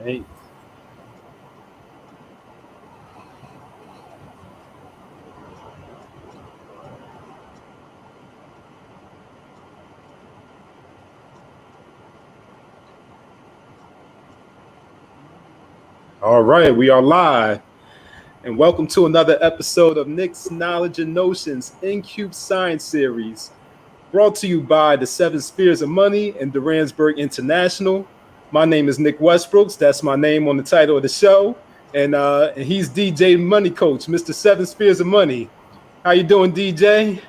Hey. All right, we are live, and welcome to another episode of Nick's Knowledge and Notions in Cube Science Series, brought to you by the Seven Spheres of Money and Duransburg International. My name is Nick Westbrooks. That's my name on the title of the show, and he's DJ Money Coach, Mr. Seven Spheres of Money. How you doing, DJ?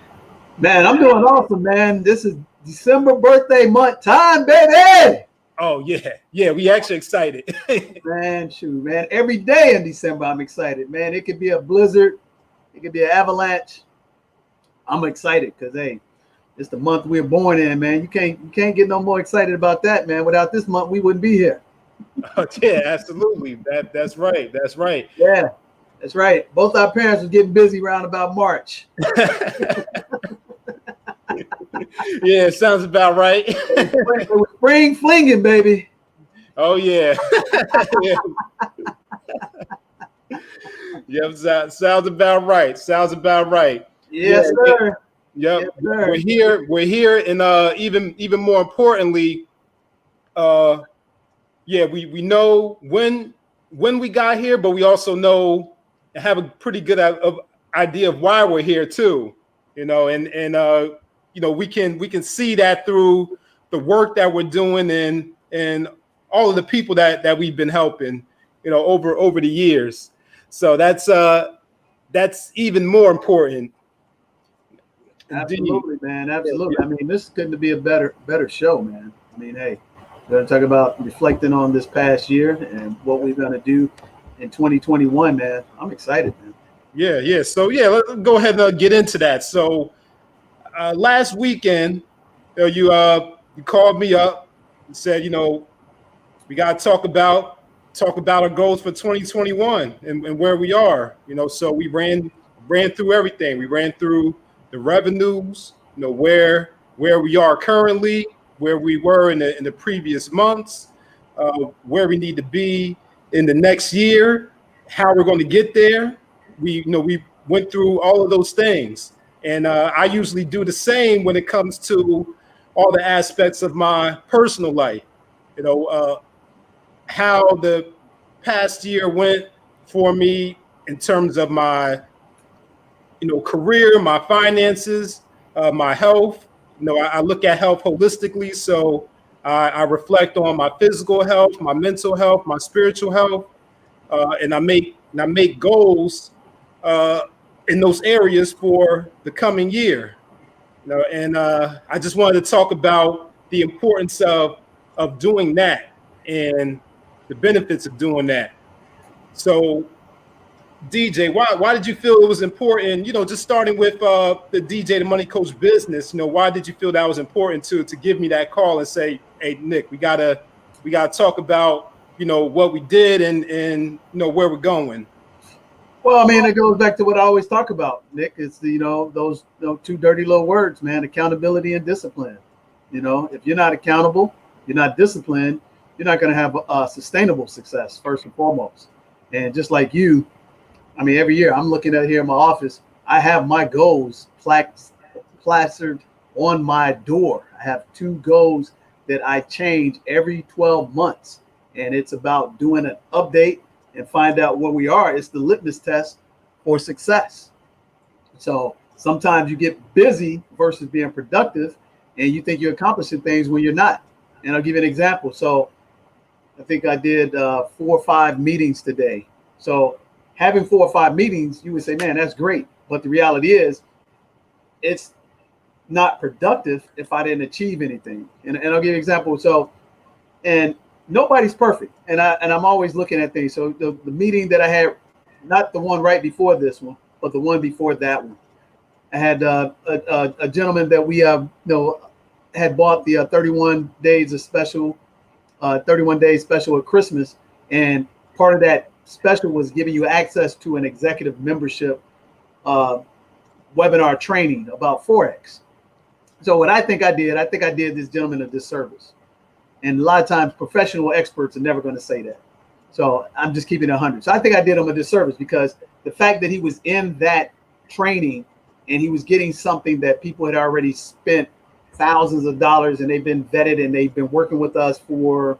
Man, I'm doing awesome, man. This is December birthday month time, baby. Oh yeah, we actually excited. Man, shoot, man. Every day in December, I'm excited, man. It could be a blizzard, it could be an avalanche. I'm excited because hey, it's the month we're born in, man. You can't get no more excited about that, man. Without this month, we wouldn't be here. Yeah, absolutely. That's right. That's right. Yeah, that's right. Both our parents was getting busy around about March. Yeah, it sounds about right. It was spring flinging, baby. Oh yeah. Yep, sounds about right. Sounds about right. Yes, sir. Yep. Yes, sir. We're here, and even more importantly, we know when we got here, but we also know and have a pretty good idea of why we're here too. We can see that through the work that we're doing and all of the people that we've been helping, over the years. So that's even more important. Absolutely, man. Absolutely. I mean, this couldn't be a better show, man. I mean, hey, we're going to talk about reflecting on this past year and what we're going to do in 2021, man. I'm excited, man. Yeah. So let's go ahead and get into that. So last weekend, you called me up and said, we got to talk about our goals for 2021 and where we are. So we ran through everything. We ran through the revenues, where we are currently, where we were in the previous months, where we need to be in the next year, how we're going to get there. We went through all of those things, and I usually do the same when it comes to all the aspects of my personal life. How the past year went for me in terms of my career, my finances, my health. I look at health holistically. So I reflect on my physical health, my mental health, my spiritual health, and I make goals in those areas for the coming year. And I just wanted to talk about the importance of doing that and the benefits of doing that. So DJ, why did you feel it was important? Just starting with the DJ, the Money Coach business. Why did you feel that was important to give me that call and say, "Hey, Nick, we gotta talk about what we did and where we're going." Well, I mean, it goes back to what I always talk about, Nick. It's those two dirty little words, man: accountability and discipline. If you're not accountable, you're not disciplined, you're not going to have sustainable success first and foremost. And just like you. I mean, every year I'm looking at here in my office, I have my goals plastered on my door. I have 2 goals that I change every 12 months. And it's about doing an update and find out where we are. It's the litmus test for success. So sometimes you get busy versus being productive, and you think you're accomplishing things when you're not. And I'll give you an example. So I think I did 4 or 5 meetings today. So having 4 or 5 meetings, you would say, man, that's great. But the reality is, it's not productive if I didn't achieve anything. And I'll give you an example. So, and nobody's perfect. And I'm always looking at things. So the meeting that I had, not the one right before this one, but the one before that one, I had a gentleman that we had bought the 31 days of special, 31 days special at Christmas. And part of that special was giving you access to an executive membership webinar training about Forex. So what I think I did this gentleman a disservice. And a lot of times professional experts are never going to say that. So I'm just keeping it 100. So I think I did him a disservice because the fact that he was in that training and he was getting something that people had already spent thousands of dollars and they've been vetted and they've been working with us for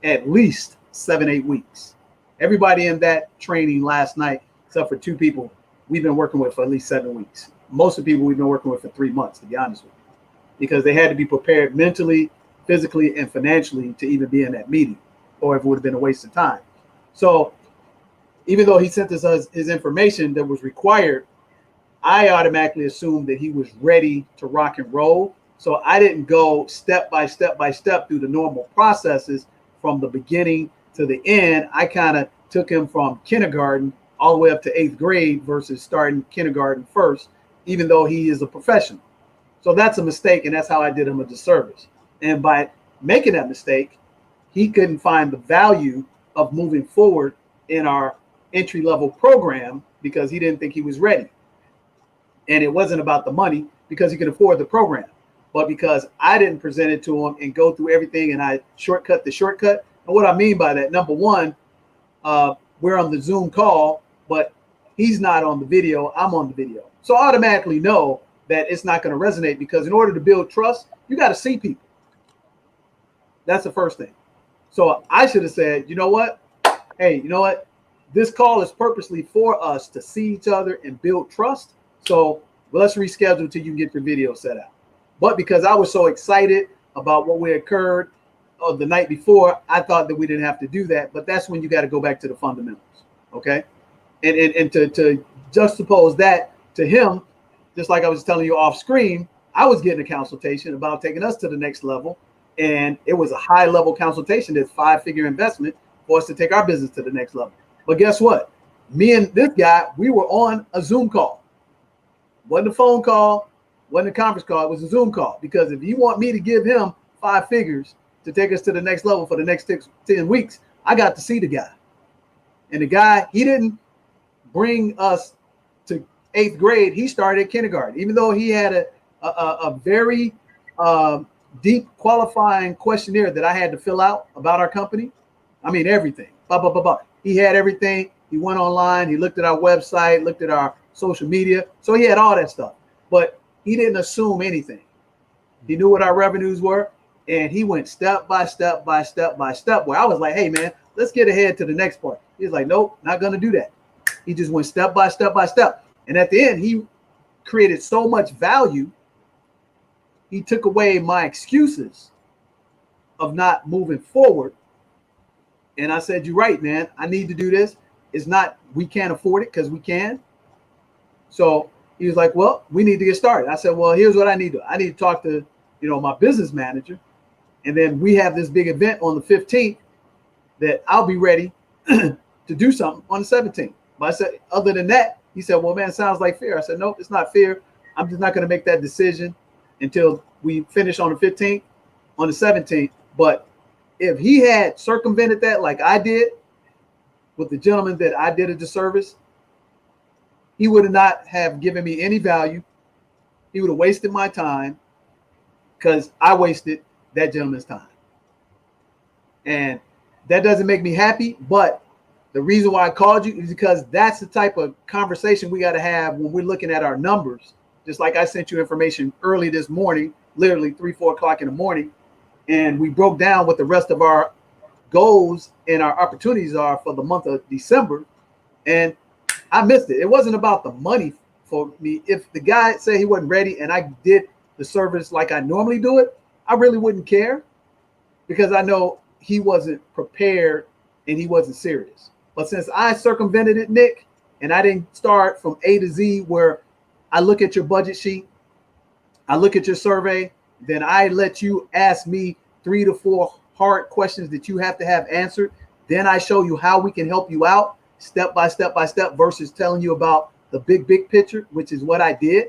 at least 7-8 weeks. Everybody in that training last night, except for 2 people, we've been working with for at least 7 weeks. Most of the people we've been working with for 3 months, to be honest with you, because they had to be prepared mentally, physically, and financially to even be in that meeting, or if it would have been a waste of time. So even though he sent us his information that was required, I automatically assumed that he was ready to rock and roll. So I didn't go step by step by step through the normal processes from the beginning to the end. I kind of took him from kindergarten all the way up to 8th grade versus starting kindergarten first, even though he is a professional. So that's a mistake, and that's how I did him a disservice. And by making that mistake, he couldn't find the value of moving forward in our entry-level program because he didn't think he was ready. And it wasn't about the money because he could afford the program, but because I didn't present it to him and go through everything and I shortcut the shortcut. And what I mean by that, number one, we're on the Zoom call, but he's not on the video, I'm on the video. So I automatically know that it's not going to resonate because in order to build trust, you got to see people. That's the first thing. So I should have said, you know what? Hey, you know what? This call is purposely for us to see each other and build trust. So let's reschedule until you can get your video set up. But because I was so excited about what we occurred the night before, I thought that we didn't have to do that. But that's when you got to go back to the fundamentals. Okay. And to juxtapose that to him, just like I was telling you off screen, I was getting a consultation about taking us to the next level. And it was a high level consultation that's 5-figure investment for us to take our business to the next level. But guess what? Me and this guy, we were on a Zoom call. Wasn't a phone call, wasn't a conference call, it was a Zoom call. Because if you want me to give him 5 figures to take us to the next level for the next 10 weeks, I got to see the guy. And the guy, he didn't bring us to 8th grade. He started at kindergarten, even though he had a very deep qualifying questionnaire that I had to fill out about our company. I mean, everything. Blah, blah, blah, blah. He had everything. He went online. He looked at our website, looked at our social media. So he had all that stuff. But he didn't assume anything. He knew what our revenues were. And he went step by step by step by step, where I was like, hey, man, let's get ahead to the next part. He's like, nope, not going to do that. He just went step by step by step. And at the end, he created so much value. He took away my excuses of not moving forward. And I said, you're right, man. I need to do this. It's not, we can't afford it because we can. So he was like, well, we need to get started. I said, well, here's what I need to do. I need to talk to, my business manager. And then we have this big event on the 15th that I'll be ready to do something on the 17th. But I said, other than that, he said, well, man, it sounds like fear. I said, nope, it's not fear. I'm just not going to make that decision until we finish on the 15th, on the 17th. But if he had circumvented that like I did with the gentleman that I did a disservice, he would not have given me any value. He would have wasted my time because I wasted that gentleman's time. And that doesn't make me happy. But the reason why I called you is because that's the type of conversation we got to have when we're looking at our numbers. Just like I sent you information early this morning, literally 3-4 o'clock in the morning. And we broke down what the rest of our goals and our opportunities are for the month of December. And I missed it. It wasn't about the money for me. If the guy said he wasn't ready and I did the service like I normally do it, I really wouldn't care because I know he wasn't prepared and he wasn't serious. But since I circumvented it, Nick, and I didn't start from A to Z where I look at your budget sheet, I look at your survey, then I let you ask me 3 to 4 hard questions that you have to have answered. Then I show you how we can help you out step by step by step versus telling you about the big picture, which is what I did.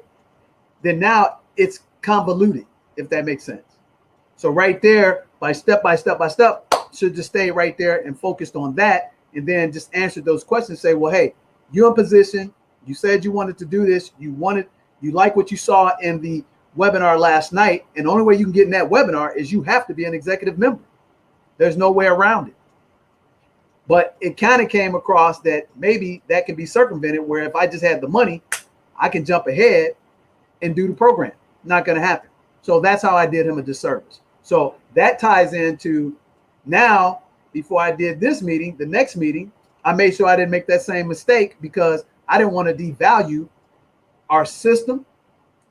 Then now it's convoluted, if that makes sense. So right there, by step, should just stay right there and focused on that. And then just answer those questions. Say, well, hey, you're in position. You said you wanted to do this. You like what you saw in the webinar last night. And the only way you can get in that webinar is you have to be an executive member. There's no way around it. But it kind of came across that maybe that can be circumvented, where if I just had the money, I can jump ahead and do the program. Not going to happen. So that's how I did him a disservice. So that ties into now, before I did this meeting, the next meeting, I made sure I didn't make that same mistake, because I didn't want to devalue our system,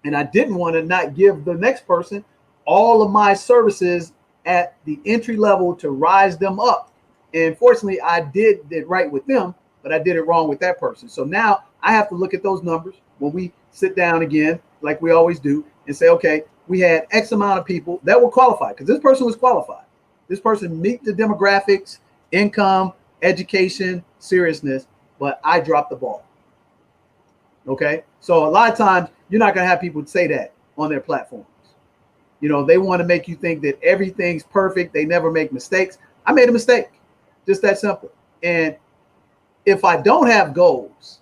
and I didn't want to not give the next person all of my services at the entry level to rise them up. And fortunately, I did it right with them, but I did it wrong with that person. So now I have to look at those numbers when we sit down again, like we always do, and say, okay, we had X amount of people that were qualified, because this person was qualified. This person meet the demographics, income, education, seriousness, but I dropped the ball. Okay. So a lot of times you're not going to have people say that on their platforms. You know, they want to make you think that everything's perfect. They never make mistakes. I made a mistake. Just that simple. And if I don't have goals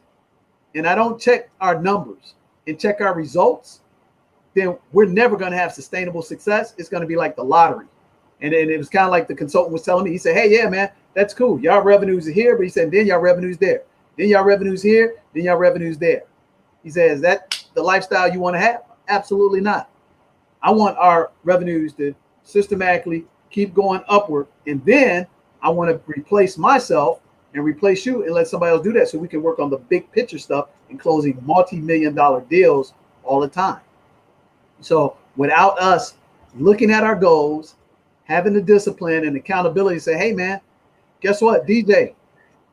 and I don't check our numbers and check our results, then we're never going to have sustainable success. It's going to be like the lottery. And then it was kind of like the consultant was telling me. He said, hey, yeah, man, that's cool. Y'all revenues are here. But he said, then y'all revenues there. Then y'all revenues here. Then y'all revenues there. He says, is that the lifestyle you want to have? Absolutely not. I want our revenues to systematically keep going upward. And then I want to replace myself and replace you and let somebody else do that, so we can work on the big picture stuff and closing multi-million-dollar deals all the time. So without us looking at our goals, having the discipline and accountability, say, hey, man, guess what, DJ,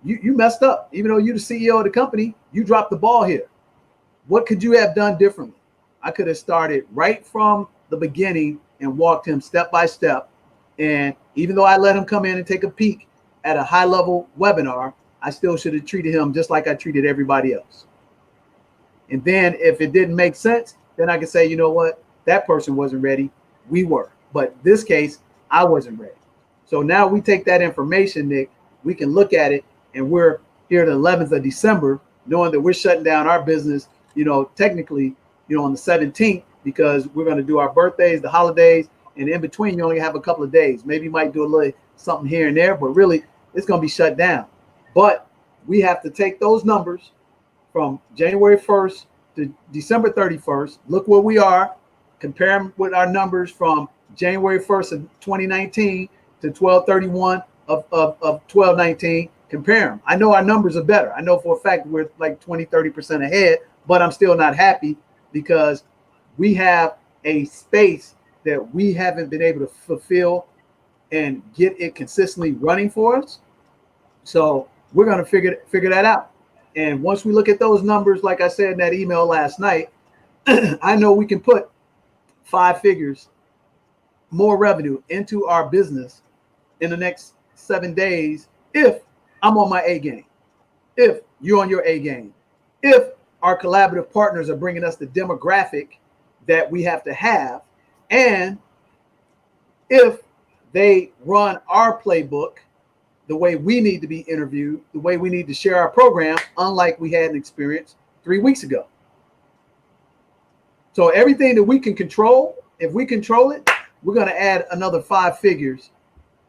you messed up. Even though you're the CEO of the company, you dropped the ball here. What could you have done differently? I could have started right from the beginning and walked him step by step. And even though I let him come in and take a peek at a high level webinar, I still should have treated him just like I treated everybody else. And then if it didn't make sense, then I could say, you know what, that person wasn't ready. We were. But this case, I wasn't ready. So now we take that information, Nick, we can look at it, and we're here the 11th of December, knowing that we're shutting down our business, you know, technically, you know, on the 17th, because we're going to do our birthdays, the holidays, and in between, you only have a couple of days. Maybe you might do a little something here and there, but really it's going to be shut down. But we have to take those numbers from January 1st to December 31st. Look where we are. Compare them with our numbers from January 1st of 2019 to 12/31 of 12/19. Compare them. I know our numbers are better. I know for a fact we're like 20-30% ahead, but I'm still not happy, because we have a space that we haven't been able to fulfill and get it consistently running for us. So we're going to figure that out. And once we look at those numbers, like I said in that email last night, I know we can put 5 figures more revenue into our business in the next 7 days if I'm on my A game, if you're on your A game, if our collaborative partners are bringing us the demographic that we have to have, and if they run our playbook the way we need to be interviewed, the way we need to share our program, unlike we had an experience 3 weeks ago. So everything that we can control, if we control it, we're going to add another 5 figures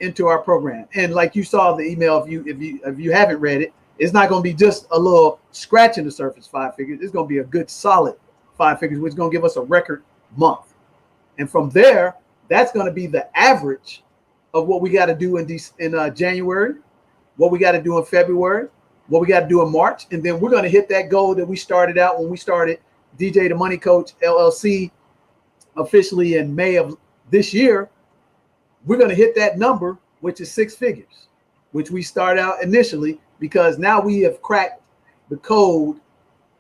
into our program. And like you saw the email, if you haven't read it, it's not going to be just a little scratch in the surface 5 figures. It's going to be a good solid 5 figures, which is going to give us a record month. And from there, that's going to be the average of what we got to do in January, what we got to do in February, what we got to do in March. And then we're going to hit that goal that we started out when we started DJ the Money Coach LLC officially in May of this year. We're going to hit that number, which is 6 figures, which we start out initially, because now we have cracked the code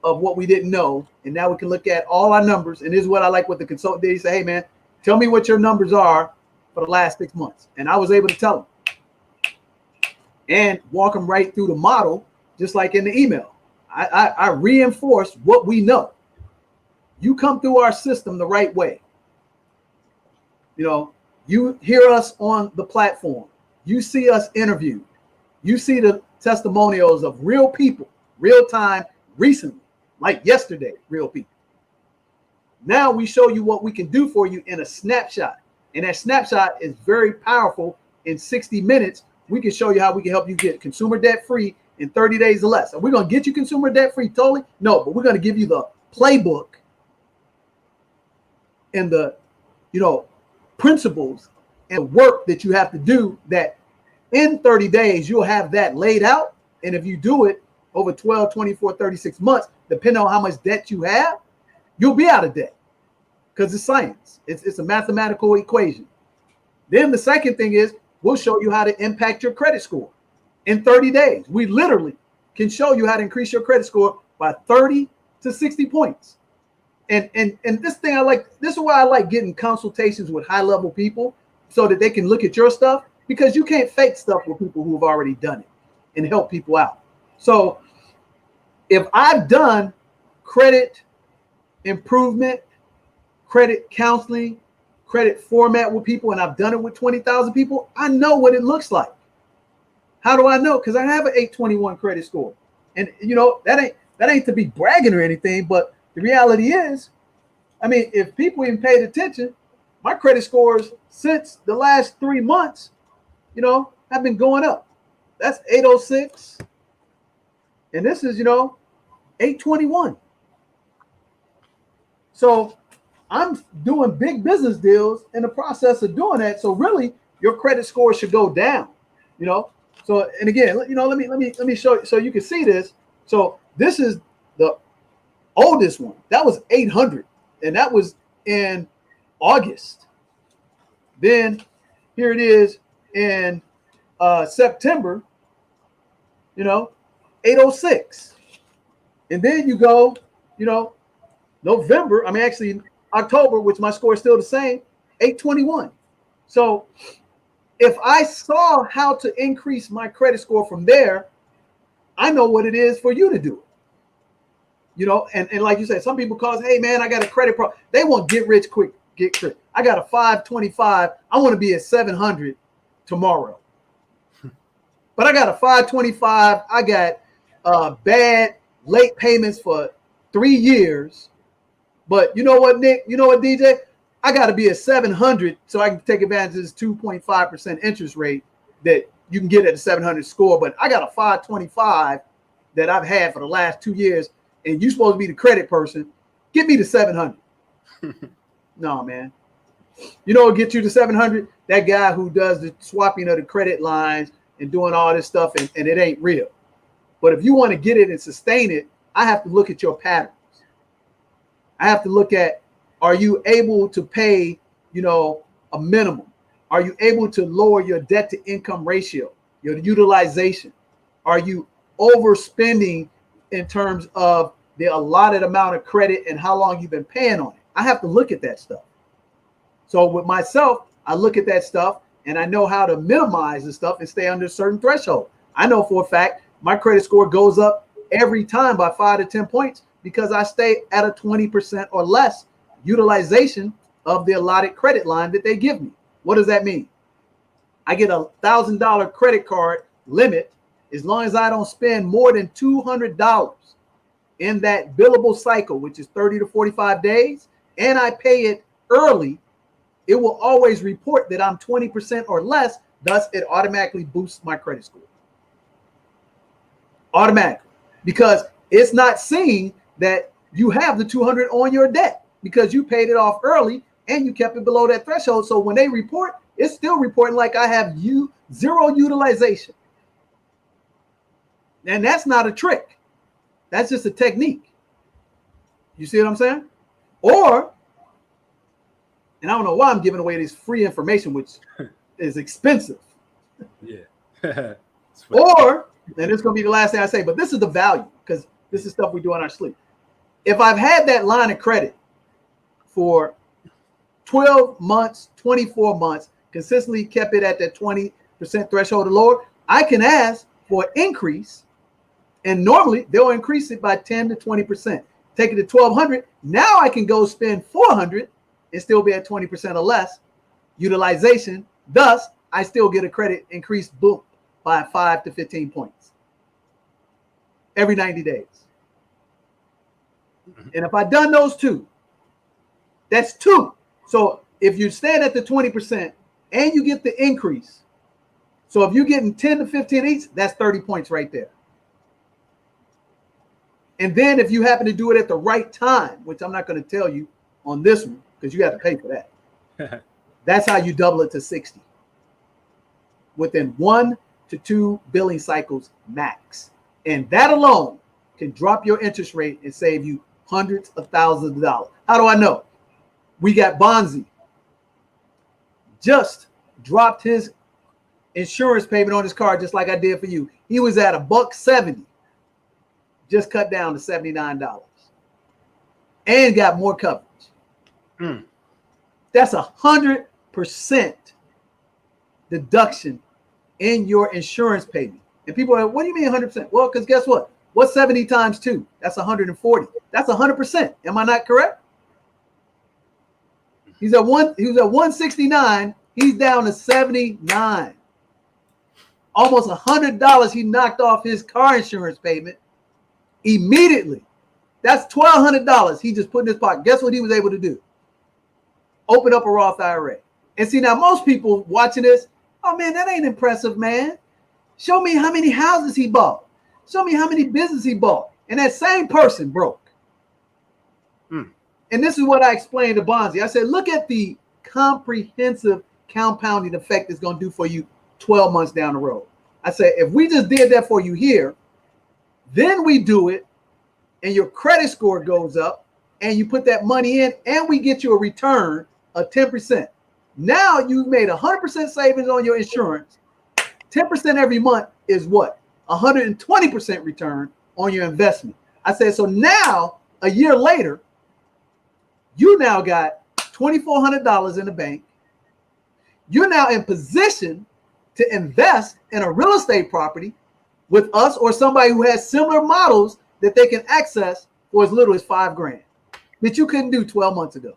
of what we didn't know. And now we can look at all our numbers. And this is what I like what the consultant did. He said, hey, man, tell me what your numbers are for the last 6 months. And I was able to tell him and walk them right through the model, just like in the email. I reinforced what we know. You come through our system the right way. You know, you hear us on the platform. You see us interviewed. You see the testimonials of real people, real time, recently, like yesterday, real people. Now we show you what we can do for you in a snapshot. And that snapshot is very powerful in 60 minutes we can show you how we can help you get consumer debt free in 30 days or less. Are we going to get you consumer debt free totally? No, but we're going to give you the playbook and the, principles and work that you have to do, that in 30 days, you'll have that laid out. And if you do it over 12, 24, 36 months, depending on how much debt you have, you'll be out of debt, because it's science. It's a mathematical equation. Then the second thing is, we'll show you how to impact your credit score in 30 days. We literally can show you how to increase your credit score by 30 to 60 points. And this thing this is why I like getting consultations with high level people, so that they can look at your stuff, because you can't fake stuff with people who have already done it and help people out. So if I've done credit improvement, credit counseling, credit format with people, and I've done it with 20,000 people, I know what it looks like. How do I know? Because I have an 821 credit score. And that ain't to be bragging or anything, but the reality is, if people even paid attention, my credit scores since the last 3 months, have been going up. That's 806. And this is, 821. So I'm doing big business deals in the process of doing that. So really, your credit score should go down, So, and again, let me show you so you can see this. So this is the oldest one. That was 800, and that was in August. Then here it is in September, 806. And then you go, November, actually October, which my score is still the same, 821. So if I saw how to increase my credit score from there, I know what it is for you to do. And like you said, some people cause, hey man, I got a credit problem. They want get rich quick, get quick. I got a 525. I want to be at 700 tomorrow. But I got a 525. I got bad late payments for 3 years. But you know what, Nick? You know what, DJ? I got to be at 700 so I can take advantage of this 2.5% interest rate that you can get at a 700 score. But I got a 525 that I've had for the last 2 years, and you're supposed to be the credit person. Get me to 700. No, man. You know what gets you to 700? That guy who does the swapping of the credit lines and doing all this stuff, and it ain't real. But if you want to get it and sustain it, I have to look at your patterns. I have to look at, are you able to pay, a minimum? Are you able to lower your debt to income ratio, your utilization? Are you overspending in terms of the allotted amount of credit and how long you've been paying on it? I have to look at that stuff. So with myself, I look at that stuff and I know how to minimize the stuff and stay under a certain threshold. I know for a fact my credit score goes up every time by 5 to 10 points because I stay at a 20% or less utilization of the allotted credit line that they give me. What does that mean? I get $1,000 credit card limit as long as I don't spend more than $200 in that billable cycle, which is 30 to 45 days, and I pay it early. It will always report that I'm 20% or less. Thus, it automatically boosts my credit score. Automatically. Because it's not seeing that you have the 200 on your debt because you paid it off early and you kept it below that threshold. So when they report, it's still reporting like I have zero utilization. And that's not a trick. That's just a technique. You see what I'm saying? Or, and I don't know why I'm giving away this free information, which is expensive. Yeah. Or, and it's going to be the last thing I say, but this is the value because this is stuff we do on our sleep. If I've had that line of credit for 12 months, 24 months, consistently kept it at that 20% threshold or lower, I can ask for an increase. And normally they'll increase it by 10 to 20%. Take it to 1,200. Now I can go spend 400 and still be at 20% or less utilization. Thus, I still get a credit increase boom by 5 to 15 points every 90 days. And if I've done those two, that's two. So if you stand at the 20% and you get the increase, So if you're getting 10 to 15 each, that's 30 points right there. And then if you happen to do it at the right time, which I'm not going to tell you on this one because you got to pay for that. That's how you double it to 60 within 1 to 2 billing cycles max. And that alone can drop your interest rate and save you hundreds of thousands of dollars. How do I know? We got Bonzi. Just dropped his insurance payment on his car just like I did for you. He was at $170. Just cut down to $79 and got more coverage. That's 100% deduction in your insurance payment. And people are like, what do you mean 100%? Well, because guess what? What's 70 times 2? That's 140. That's 100%. Am I not correct? He was at 169. He's down to 79. Almost $100 he knocked off his car insurance payment immediately. That's $1,200 he just put in his pocket. Guess what he was able to do? Open up a Roth IRA. And see, now most people watching this, oh man, that ain't impressive, man. Show me how many houses he bought. Show me how many businesses he bought. And that same person broke. And this is what I explained to Bonzi. I said, look at the comprehensive compounding effect it's going to do for you 12 months down the road. I said, if we just did that for you here, then we do it, and your credit score goes up, and you put that money in, and we get you a return of 10%. Now you've made 100% savings on your insurance. 10% every month is what? 120% return on your investment. I said, so now, a year later, you now got $2,400 in the bank. You're now in position to invest in a real estate property with us or somebody who has similar models that they can access for as little as $5,000 that you couldn't do 12 months ago.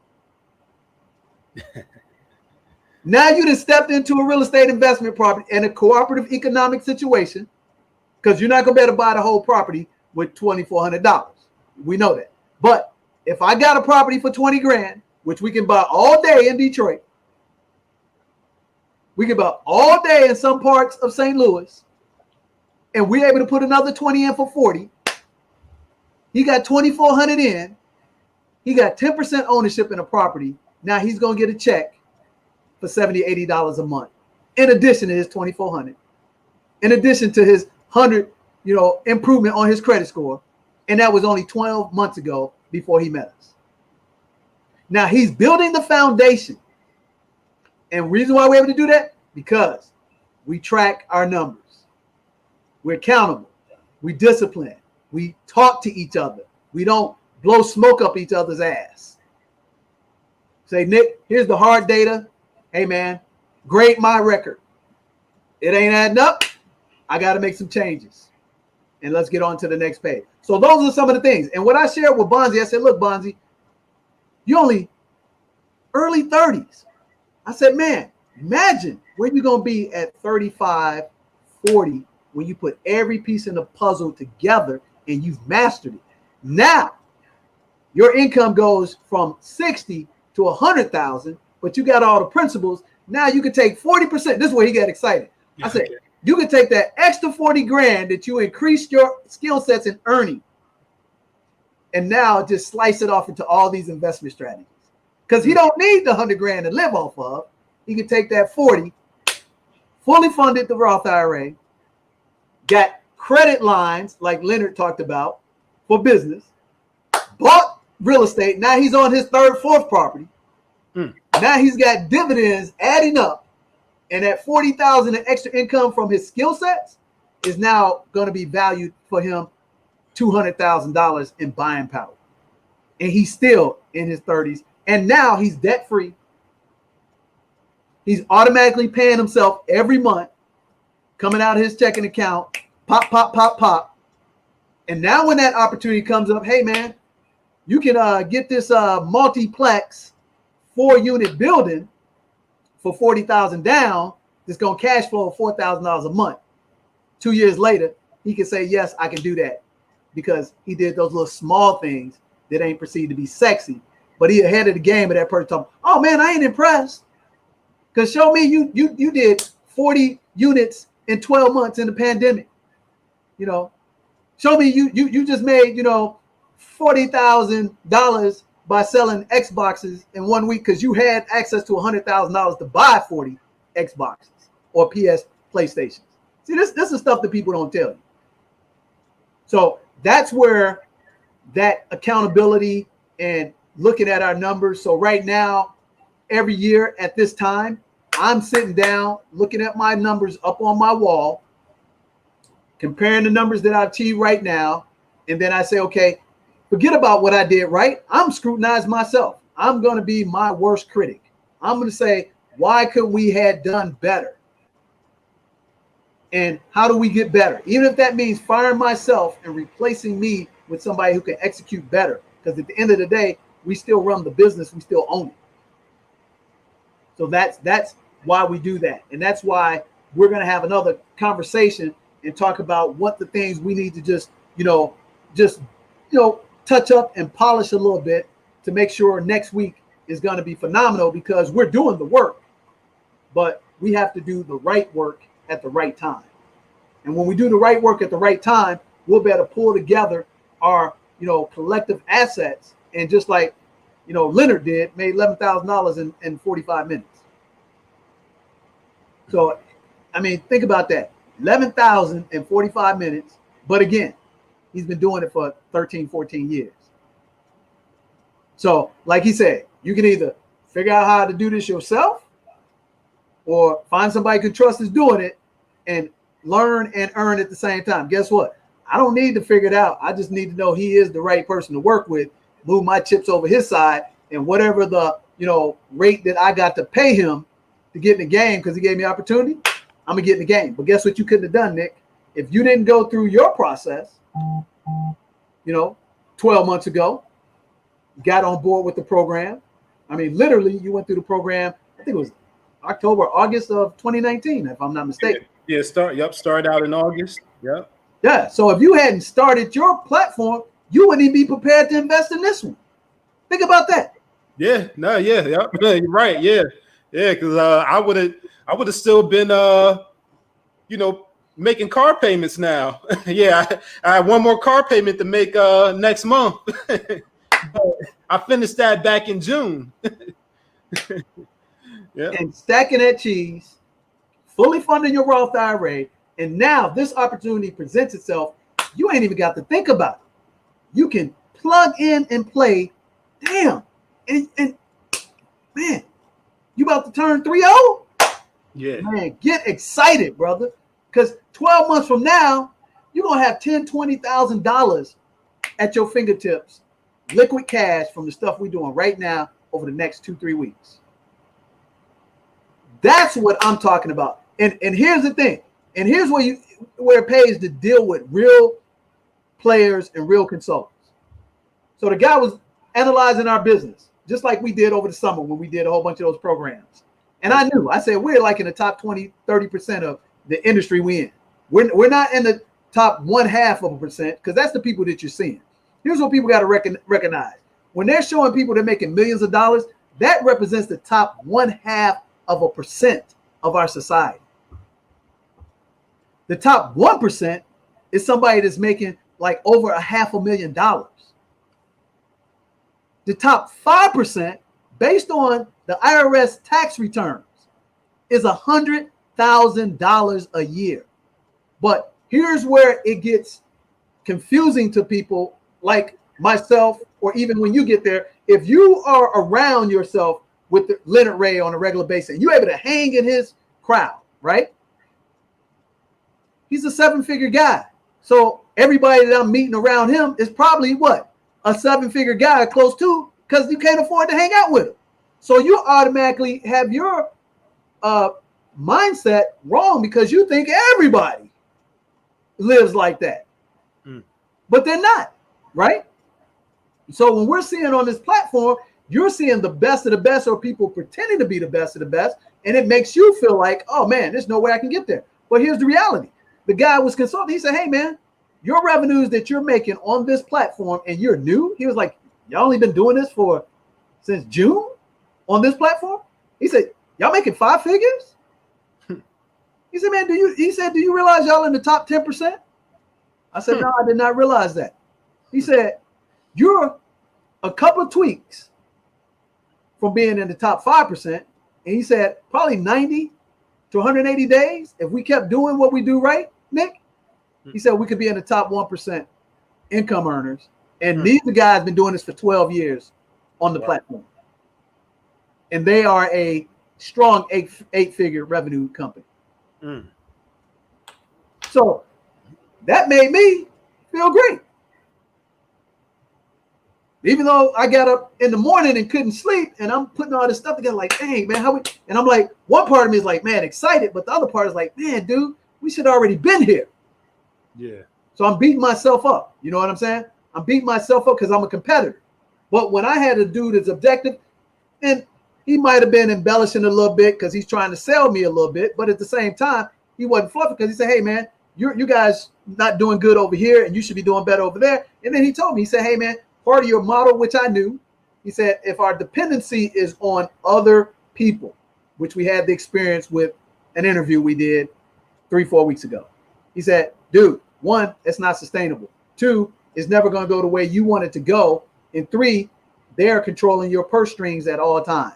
Now you just stepped into a real estate investment property in a cooperative economic situation because you're not going to be able to buy the whole property with $2,400. We know that. But if I got a property for $20,000, which we can buy all day in Detroit, we can buy all day in some parts of St. Louis, and we're able to put another 20 in for 40. He got 2,400 in. He got 10% ownership in a property. Now he's going to get a check for $70, $80 a month, in addition to his 2,400, in addition to his 100, improvement on his credit score. And that was only 12 months ago before he met us. Now he's building the foundation. And the reason why we're able to do that, because we track our numbers. We're accountable. We discipline. We talk to each other. We don't blow smoke up each other's ass. Say, Nick, here's the hard data. Hey, man, grade my record. It ain't adding up. I got to make some changes. And let's get on to the next page. So those are some of the things. And what I shared with Bonzi, I said, look, Bonzi, you only early 30s. I said, man, imagine where you're going to be at 35, 40, when you put every piece in the puzzle together and you've mastered it. Now, your income goes from 60 to 100,000, but you got all the principles. Now you can take 40%. This is where he got excited. I said, you can take that extra $40,000 that you increased your skill sets in earning, and now just slice it off into all these investment strategies. Because he don't need the $100,000 to live off of. He can take that 40, fully funded the Roth IRA, got credit lines like Leonard talked about for business, bought real estate. Now he's on his third, fourth property. Now he's got dividends adding up, and that $40,000 in extra income from his skill sets is now going to be valued for him $200,000 in buying power. And he's still in his 30s. And now he's debt free. He's automatically paying himself every month, coming out of his checking account, pop, pop, pop, pop. And now when that opportunity comes up, hey, man, you can get this multiplex 4-unit building for $40,000 down. That's going to cash flow $4,000 a month. 2 years later, he can say, yes, I can do that, because he did those little small things that ain't perceived to be sexy. But he ahead of the game of that person talking, oh man, I ain't impressed. Because show me you did 40 units in 12 months in the pandemic. You know, show me you just made, you know, $40,000 by selling Xboxes in 1 week because you had access to $100,000 to buy 40 Xboxes or PlayStations. See, this is stuff that people don't tell you. So that's where that accountability and looking at our numbers. So right now, every year at this time, I'm sitting down looking at my numbers up on my wall, comparing the numbers that I achieve right now. And then I say, okay, forget about what I did right. I'm scrutinizing myself. I'm going to be my worst critic. I'm going to say, why could we have done better? And how do we get better? Even if that means firing myself and replacing me with somebody who can execute better. Because at the end of the day, we still run the business. We still own it. So that's why we do that. And that's why we're going to have another conversation and talk about what the things we need to just touch up and polish a little bit to make sure next week is going to be phenomenal, because we're doing the work, but we have to do the right work at the right time. And when we do the right work at the right time, we'll be able to pull together our, collective assets. And just like, Leonard did, made $11,000 in 45 minutes. So, I mean, think about that. 11,000 in 45 minutes. But again, he's been doing it for 13, 14 years. So, like he said, you can either figure out how to do this yourself or find somebody you can trust is doing it and learn and earn at the same time. Guess what? I don't need to figure it out. I just need to know he is the right person to work with, move my chips over his side, and whatever the, rate that I got to pay him to get in the game because he gave me opportunity, I'm going to get in the game. But guess what you couldn't have done, Nick? If you didn't go through your process, 12 months ago, got on board with the program. I mean, literally, you went through the program, I think it was August of 2019, if I'm not mistaken. Yeah, started out in August. Yep. Yeah, so if you hadn't started your platform, you wouldn't even be prepared to invest in this one. Think about that. Yeah, no, yeah, yep. You're right, yeah, because I would have still been, making car payments now. Yeah, I have one more car payment to make next month. I finished that back in June. Yeah. And stacking that cheese, fully funding your Roth IRA, and now this opportunity presents itself. You ain't even got to think about it. You can plug in and play. Damn. And man, you about to turn 3-0? Yeah. Man, get excited, brother. Because 12 months from now, you're going to have $10,000, $20,000 at your fingertips, liquid cash from the stuff we're doing right now over the next 2-3 weeks. That's what I'm talking about. And here's the thing. And here's where it pays to deal with real players and real consultants. So the guy was analyzing our business, just like we did over the summer when we did a whole bunch of those programs. And I said, we're like in the top 20, 30% of the industry we in. We're not in the top 0.5%, because that's the people that you're seeing. Here's what people got to recognize. When they're showing people they're making millions of dollars, that represents the top 0.5% of our society. The top 1% is somebody that's making like over $500,000. The top 5%, based on the IRS tax returns, is $100,000 a year. But here's where it gets confusing to people like myself, or even when you get there. If you are around yourself with Leonard Ray on a regular basis, you're able to hang in his crowd, right? He's a 7-figure guy. So everybody that I'm meeting around him is probably what? A 7-figure guy close to, because you can't afford to hang out with him. So you automatically have your mindset wrong because you think everybody lives like that. But they're not, right? So when we're seeing on this platform, you're seeing the best of the best, or people pretending to be the best of the best. And it makes you feel like, oh man, there's no way I can get there. But here's the reality. The guy was consulting. He said, hey man, your revenues that you're making on this platform, and you're new. He was like, y'all only been doing this since June on this platform? He said, y'all making 5 figures? He said, man, do you realize y'all in the top 10%? I said, no, I did not realize that. He said, you're a couple of tweaks from being in the top 5%. And he said, probably 90 to 180 days, if we kept doing what we do right, Nick, he said we could be in the top 1% income earners. And these guys been doing this for 12 years on the platform. And they are a strong eight-figure revenue company. So that made me feel great. Even though I got up in the morning and couldn't sleep, and I'm putting all this stuff together, like, hey, man, and I'm like, one part of me is like, man, excited, but the other part is like, man, dude, we should already been here. Yeah. So I'm beating myself up. You know what I'm saying? I'm beating myself up because I'm a competitor. But when I had a dude that's objective, and he might have been embellishing a little bit because he's trying to sell me a little bit, but at the same time, he wasn't fluffing because he said, hey, man, you guys not doing good over here, and you should be doing better over there. And then he told me, he said, hey, man, part of your model, which I knew, he said, if our dependency is on other people, which we had the experience with an interview we did 3-4 weeks ago. He said, dude, 1, it's not sustainable. 2, it's never going to go the way you want it to go. And 3, they're controlling your purse strings at all times.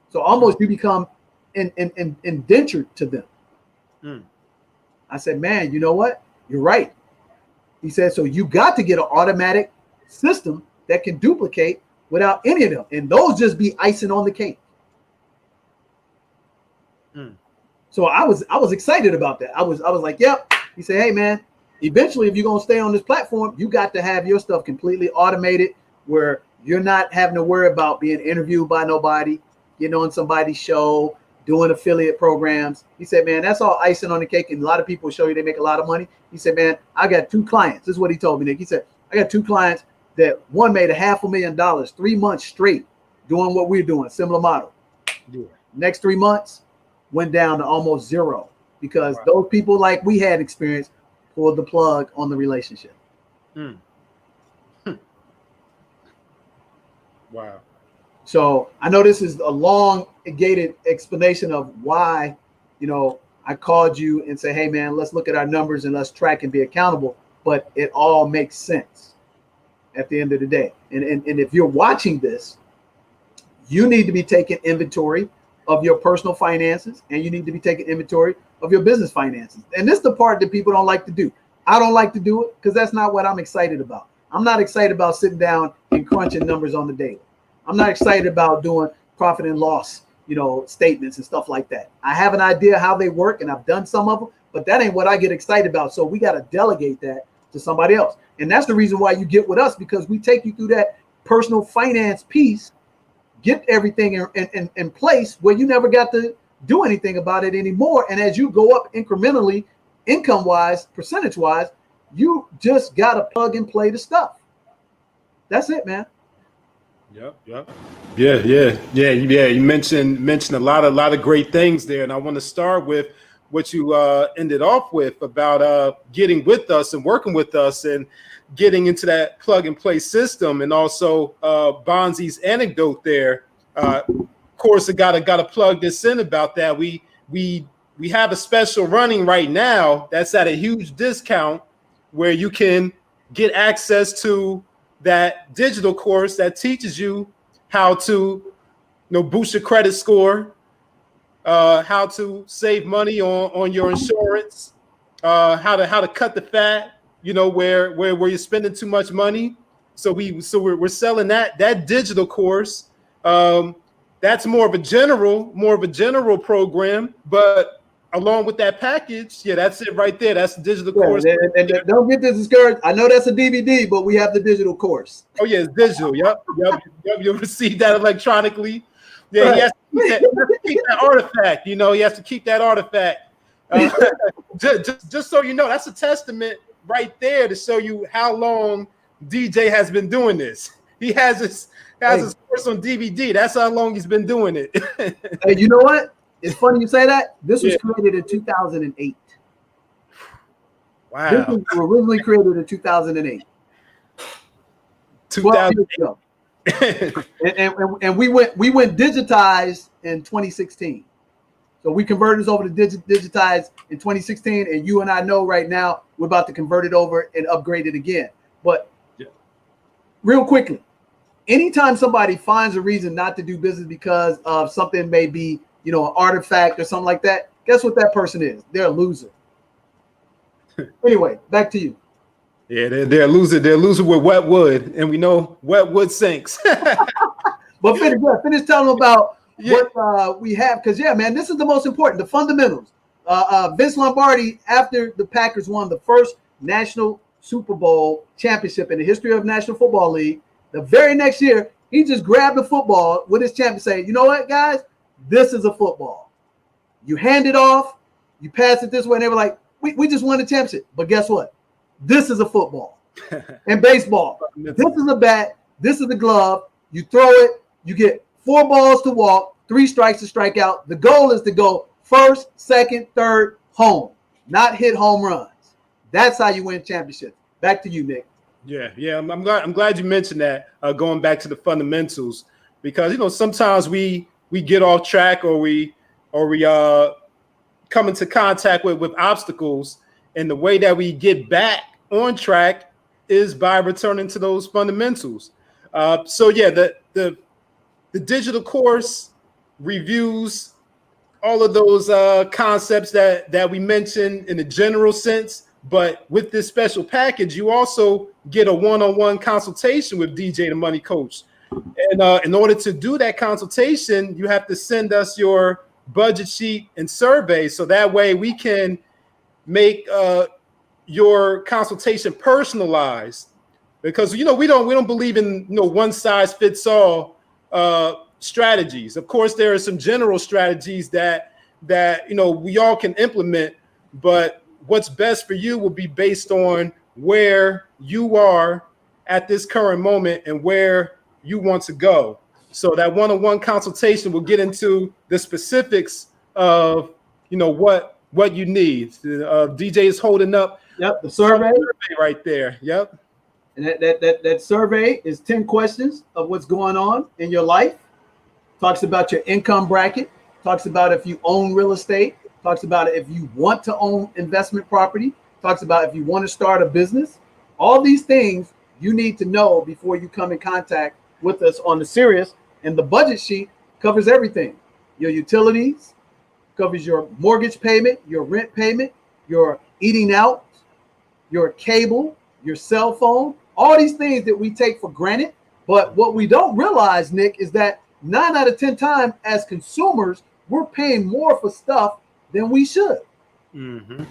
So almost you become indentured to them. I said, man, you know what? You're right. He said, so you got to get an automatic system that can duplicate without any of them. And those just be icing on the cake. So I was excited about that. I was like, yep. He said, hey, man, eventually, if you're going to stay on this platform, you got to have your stuff completely automated where you're not having to worry about being interviewed by nobody, getting on somebody's show, doing affiliate programs. He said, man, that's all icing on the cake. And a lot of people show you they make a lot of money. He said, man, I got 2 clients. This is what he told me, Nick. He said, I got 2 clients that one made $500,000, 3 months straight doing what we're doing, similar model. Yeah. Next 3 months went down to almost 0 because those people like we had experience pulled the plug on the relationship. Wow. So I know this is a long gated explanation of why, you know, I called you and say, hey, man, let's look at our numbers and let's track and be accountable. But it all makes sense at the end of the day. And if you're watching this, you need to be taking inventory of your personal finances, and you need to be taking inventory of your business finances. And this is the part that people don't like to do. I don't like to do it because that's not what I'm excited about. I'm not excited about sitting down and crunching numbers on the daily. I'm not excited about doing profit and loss, you know, statements and stuff like that. I have an idea how they work, and I've done some of them, but that ain't what I get excited about. So we got to delegate that to somebody else. And that's the reason why you get with us, because we take you through that personal finance piece, get everything in place where you never got to do anything about it anymore. And as you go up incrementally, income-wise, percentage-wise, you just got to plug and play the stuff. That's it, man. Yeah. You mentioned a lot of great things there, and I want to start with what you ended off with about getting with us and working with us and getting into that plug and play system, and also Bonzi's anecdote there. Of course, I gotta plug this in about that. We have a special running right now that's at a huge discount where you can get access to that digital course that teaches you how to, boost your credit score, how to save money on your insurance, how to cut the fat, where you're spending too much money. So we're selling that digital course. That's more of a general program, but along with that package, that's it right there. That's the digital course. And don't get discouraged. I know that's a DVD, but we have the digital course. Oh yeah, it's digital. Yep. You'll receive that electronically. Yeah, right. He has to keep that artifact. He has to keep that artifact. Just so you know, that's a testament right there to show you how long DJ has been doing this. He has his course on DVD. That's how long he's been doing it. Hey, you know what? It's funny you say that. This was created in 2008. Wow. This was originally created in 2008. 2008. and we went digitized in 2016. So we converted this over to digitize in 2016, and you and I know right now we're about to convert it over and upgrade it again. But real quickly, anytime somebody finds a reason not to do business because of something, maybe, you know, an artifact or something like that, guess what that person is? They're a loser. Anyway, back to you. Yeah, they're a loser. They're a loser with wet wood, and we know wet wood sinks. But finish telling them about what we have, because man, this is the most important, the fundamentals. Vince Lombardi, after the Packers won the first national Super Bowl championship in the history of National Football League, the very next year, he just grabbed the football with his champ and say, you know what, guys, this is a football. You hand it off, you pass it this way, and they were like, we just won the championship. But guess what? This is a football. And baseball, this is a bat, this is the glove. You throw it, you get 4 balls to walk, 3 strikes to strike out. The goal is to go first, second, third, home, not hit home runs. That's how you win championships. Back to you, Nick. Yeah. I'm glad you mentioned that. Going back to the fundamentals, because sometimes we get off track, or we come into contact with obstacles, and the way that we get back on track is by returning to those fundamentals. The digital course reviews all of those concepts that we mentioned in a general sense. But with this special package, you also get a one-on-one consultation with DJ the Money Coach. And in order to do that consultation, you have to send us your budget sheet and survey, so that way we can make your consultation personalized. Because we don't believe in one size fits all strategies. Of course, there are some general strategies that we all can implement, but what's best for you will be based on where you are at this current moment and where you want to go. So that one-on-one consultation will get into the specifics of what you need. DJ is holding up. Yep, the survey right there. Yep. And that survey is 10 questions of what's going on in your life. Talks about your income bracket. Talks about if you own real estate. Talks about if you want to own investment property. Talks about if you want to start a business. All these things you need to know before you come in contact with us on the Sirius. And the budget sheet covers everything. Your utilities, covers your mortgage payment, your rent payment, your eating out, your cable, your cell phone, all these things that we take for granted. But what we don't realize, Nick, is that 9 out of 10 times as consumers, we're paying more for stuff than we should. Mm-hmm.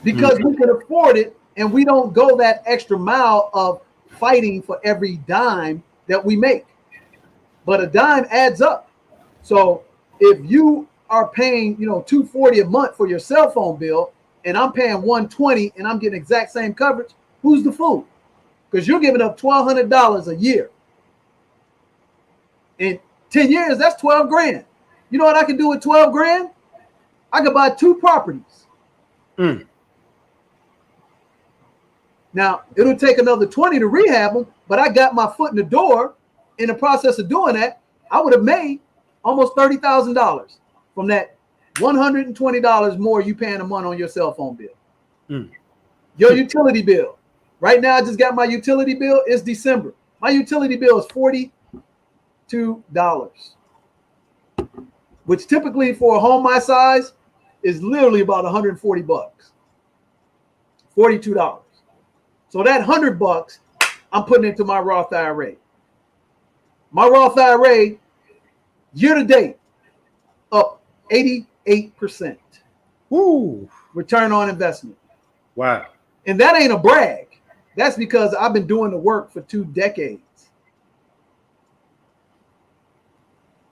Because we can afford it, and we don't go that extra mile of fighting for every dime that we make. But a dime adds up. So if you are paying, $240 a month for your cell phone bill, and I'm paying $120 and I'm getting exact same coverage, who's the fool? Because you're giving up $1,200 a year. In 10 years, that's 12 grand. You know what I can do with 12 grand? I could buy 2 properties. Now, it'll take another 20 to rehab them, but I got my foot in the door. In the process of doing that, I would have made almost $30,000 from that $120 more you paying a month on your cell phone bill. Your utility bill. Right now, I just got my utility bill. It's December. My utility bill is $42, which typically for a home my size is literally about $140. $42. So that $100, I'm putting into my Roth IRA. My Roth IRA, year to date, up 88%. Woo! Return on investment. Wow. And that ain't a brag. That's because I've been doing the work for 2 decades.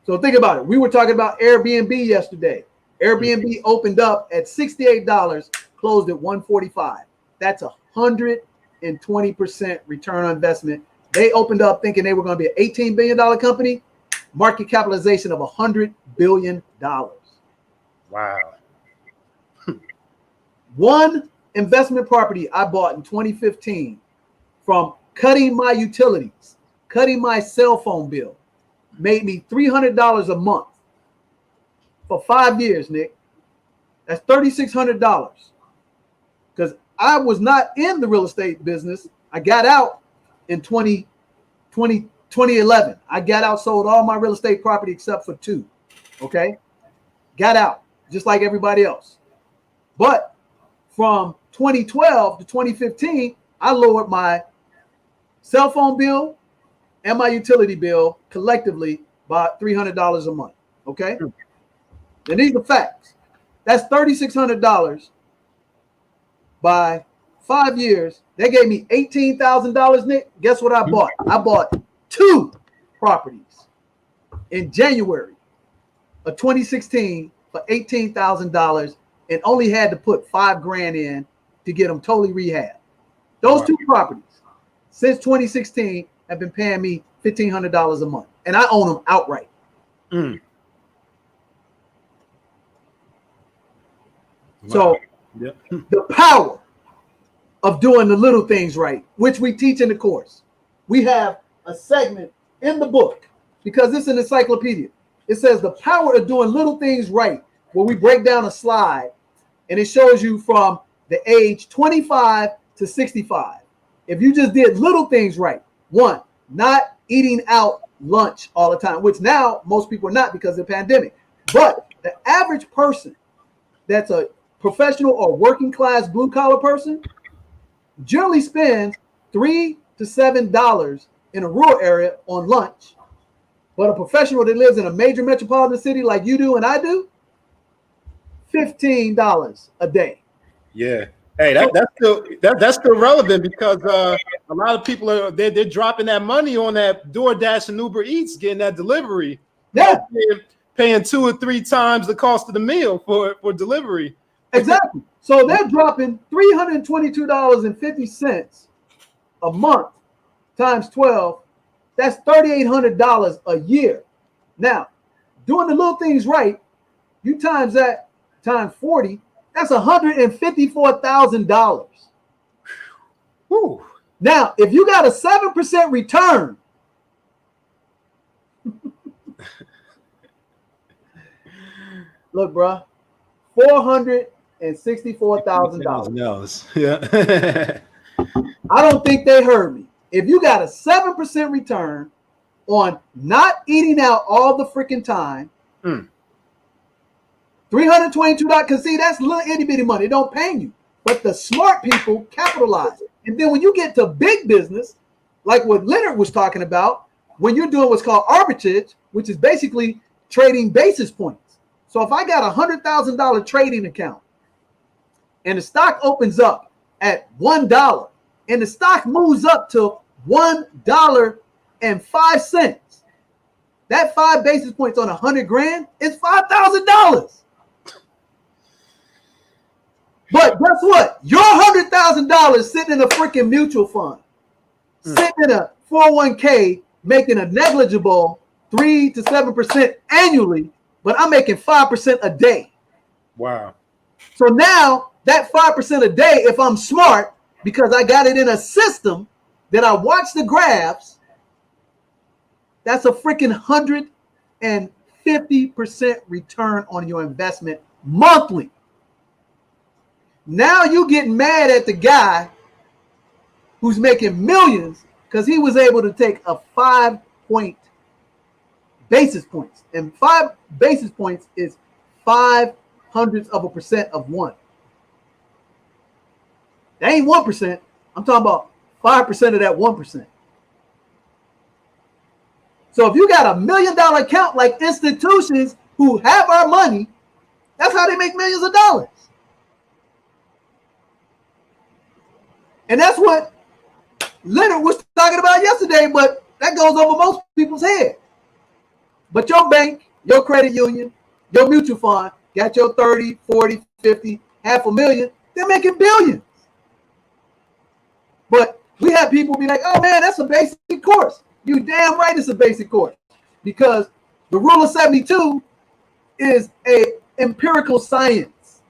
So think about it. We were talking about Airbnb yesterday. Airbnb opened up at $68, closed at $145. That's 120% return on investment. They opened up thinking they were going to be an $18 billion company, market capitalization of $100 billion. Wow. One investment property I bought in 2015 from cutting my utilities, cutting my cell phone bill, made me $300 a month for 5 years, Nick. That's $3,600. Because I was not in the real estate business. I got out in 2011. I got out, sold all my real estate property except for 2. Okay? Got out, just like everybody else. But from 2012 to 2015, I lowered my cell phone bill and my utility bill collectively by $300 a month. Okay? And these are facts. That's $3,600 by 5 years. They gave me $18,000, Nick. Guess what I bought? I bought 2 properties in January of 2016 for $18,000 and only had to put $5,000 in to get them totally rehabbed. Those 2 properties since 2016 have been paying me $1,500 a month, and I own them outright. Wow. So the power of doing the little things right, which we teach in the course. We have a segment in the book because it's an encyclopedia. It says the power of doing little things right, where we break down a slide and it shows you from the age 25 to 65. If you just did little things right, 1, not eating out lunch all the time, which now most people are not because of the pandemic. But the average person that's a professional or working class blue collar person generally spends $3 to $7 in a rural area on lunch. But a professional that lives in a major metropolitan city like you do and I do, $15 a day. Yeah. Hey, that's still relevant because a lot of people are they're dropping that money on that DoorDash and Uber Eats, getting that delivery. Yeah, paying 2 or 3 times the cost of the meal for delivery. Exactly. So they're dropping $322.50 a month times 12. That's $3,800 a year. Now, doing the little things right, you times that times 40, that's $154,000. Now, if you got a 7% return, look, bro, $464,000. Yeah. I don't think they heard me. If you got a 7% return on not eating out all the freaking time, $322, because see, that's little itty bitty money. It don't pay you. But the smart people capitalize. And then when you get to big business, like what Leonard was talking about, when you're doing what's called arbitrage, which is basically trading basis points. So if I got a $100,000 trading account and the stock opens up at $1 and the stock moves up to $1.05, that 5 basis points on 100 grand is $5,000. But guess what? Your $100,000 sitting in a freaking mutual fund, sitting in a 401k, making a negligible 3 to 7% annually, but I'm making 5% a day. Wow. So now that 5% a day, if I'm smart, because I got it in a system that I watch the graphs, that's a freaking 150% return on your investment monthly. Now you getting mad at the guy who's making millions because he was able to take a 5-point basis points. And 5 basis points is 0.05% of 1. That ain't 1%. I'm talking about 5% of that 1%. So if you got $1 million account like institutions who have our money, that's how they make millions of dollars. And that's what Leonard was talking about yesterday, but that goes over most people's head. But your bank, your credit union, your mutual fund got your 30, 40, 50, $500,000. They're making billions. But we have people be like, oh man, that's a basic course. You damn right it's a basic course. Because the rule of 72 is a empirical science.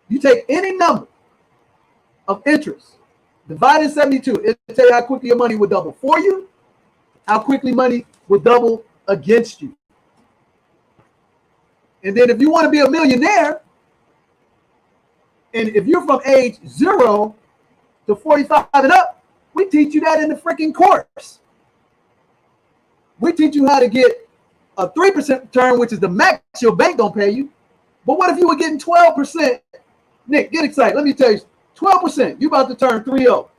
You take any number of interest, divided 72, it'll tell you how quickly your money would double for you, how quickly money would double against you. And then if you want to be a millionaire, and if you're from age 0 to 45 and up, we teach you that in the freaking course. We teach you how to get a 3% return, which is the max your bank don't pay you. But what if you were getting 12%? Nick, get excited. Let me tell you, 12%. You about to turn 3-0.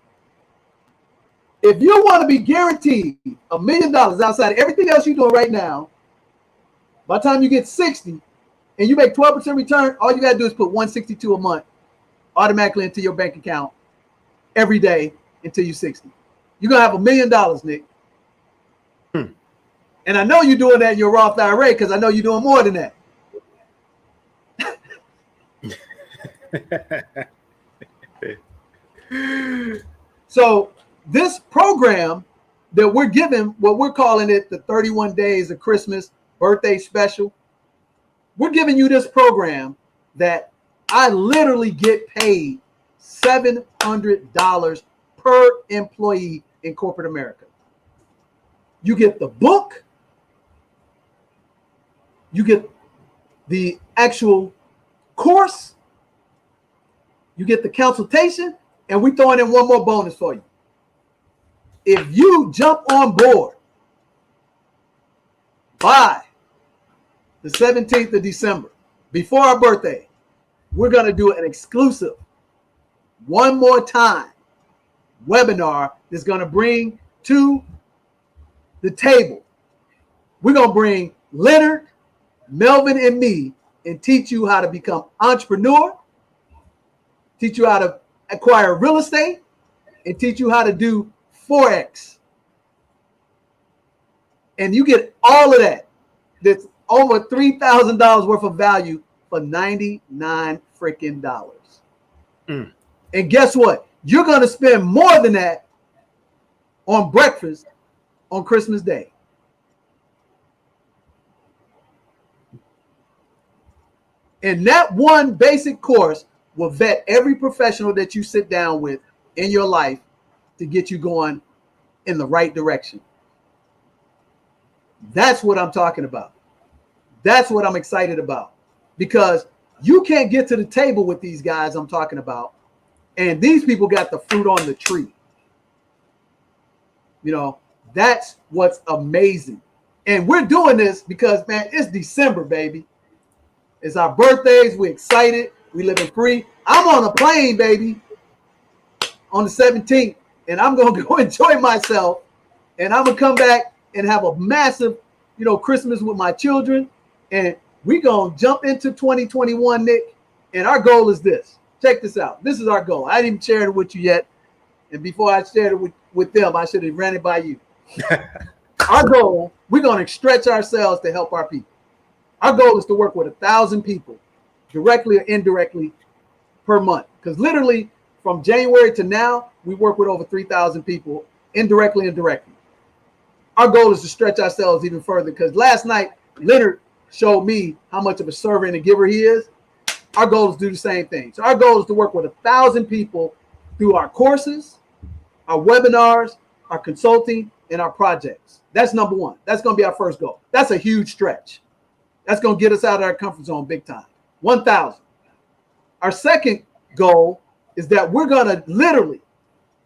If you want to be guaranteed $1 million outside of everything else you're doing right now, by the time you get 60 and you make 12% return, all you got to do is put $162 a month automatically into your bank account every day until you're 60. You're going to have $1 million, Nick. And I know you're doing that in your Roth IRA because I know you're doing more than that. So this program that we're giving, what we're calling it the 31 Days of Christmas Birthday Special, we're giving you this program that I literally get paid $700 per employee in corporate America. You get the book, you get the actual course, you get the consultation, and we throwing in one more bonus for you. If you jump on board by the 17th of December, before our birthday, we're going to do an exclusive, one more time, webinar that's going to bring to the table. We're going to bring Leonard, Melvin, and me and teach you how to become entrepreneur, teach you how to acquire real estate, and teach you how to do Forex. And you get all of that. That's over $3,000 worth of value for $99 freaking dollars. And guess what? You're going to spend more than that on breakfast on Christmas Day. And that one basic course will vet every professional that you sit down with in your life to get you going in the right direction. That's what I'm talking about. That's what I'm excited about, because you can't get to the table with these guys I'm talking about, and these people got the fruit on the tree. You know, that's what's amazing. And we're doing this because, man, it's December, baby. It's our birthdays. We're excited. We living free. I'm on a plane, baby, on the 17th, and I'm going to go enjoy myself, and I'm going to come back and have a massive, you know, Christmas with my children, and we're going to jump into 2021, Nick, and our goal is this. Check this out. This is our goal. I didn't even share it with you yet, and before I shared it with them, I should have ran it by you. Our goal, we're going to stretch ourselves to help our people. Our goal is to work with 1,000 people, directly or indirectly, per month. Because literally, from January to now, we work with over 3,000 people, indirectly and directly. Our goal is to stretch ourselves even further, because last night, Leonard showed me how much of a server and a giver he is. Our goal is to do the same thing. So our goal is to work with 1,000 people through our courses, our webinars, our consulting, and our projects. That's number one. That's going to be our first goal. That's a huge stretch. That's going to get us out of our comfort zone big time. 1,000. Our second goal is that we're going to literally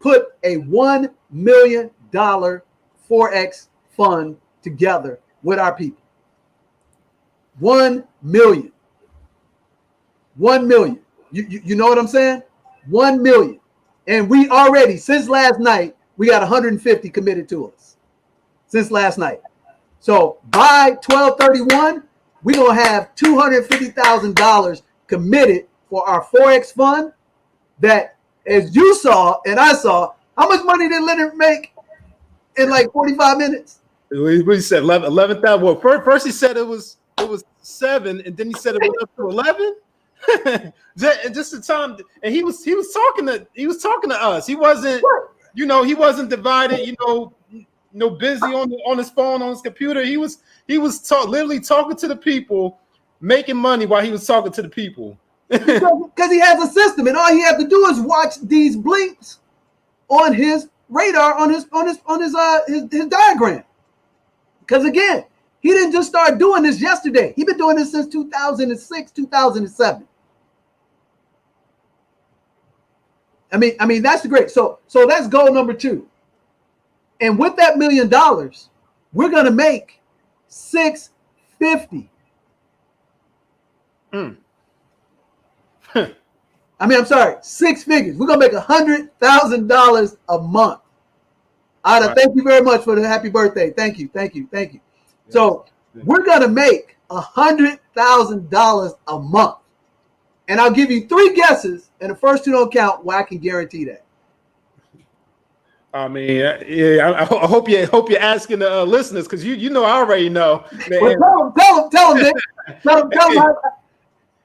put a $1 million Forex fund together with our people. 1 million. 1 million. You know what I'm saying? 1 million. And we already, since last night, we got 150 committed to us. Since last night. So by 12/31, we're going to have $250,000 committed for our Forex fund that, as you saw and I saw, how much money did Leonard make in like 45 minutes? We said 11,000. Well, first he said it was 7, and then he said it went up to 11. Just the time, and he was talking to us. He wasn't, you know, he wasn't divided, you know, busy on his phone, on his computer. He was literally talking to the people, making money while he was talking to the people. Because he has a system, and all he has to do is watch these blinks on his radar, on his diagram. Because again, He didn't just start doing this yesterday. He's been doing this since 2006, 2007. I mean, that's the great. So that's goal number 2. And with that $1 million, we're going to make $650. I'm sorry, 6 figures. We're going to make $100,000 a month. Ada, thank you very much for the happy birthday. Thank you. Yes. So we're going to make $100,000 a month. And I'll give you 3 guesses, and the first 2 don't count, where I can guarantee that. I mean, yeah, I hope you're asking the listeners, because you know I already know. Well, tell them, Nick. Tell them.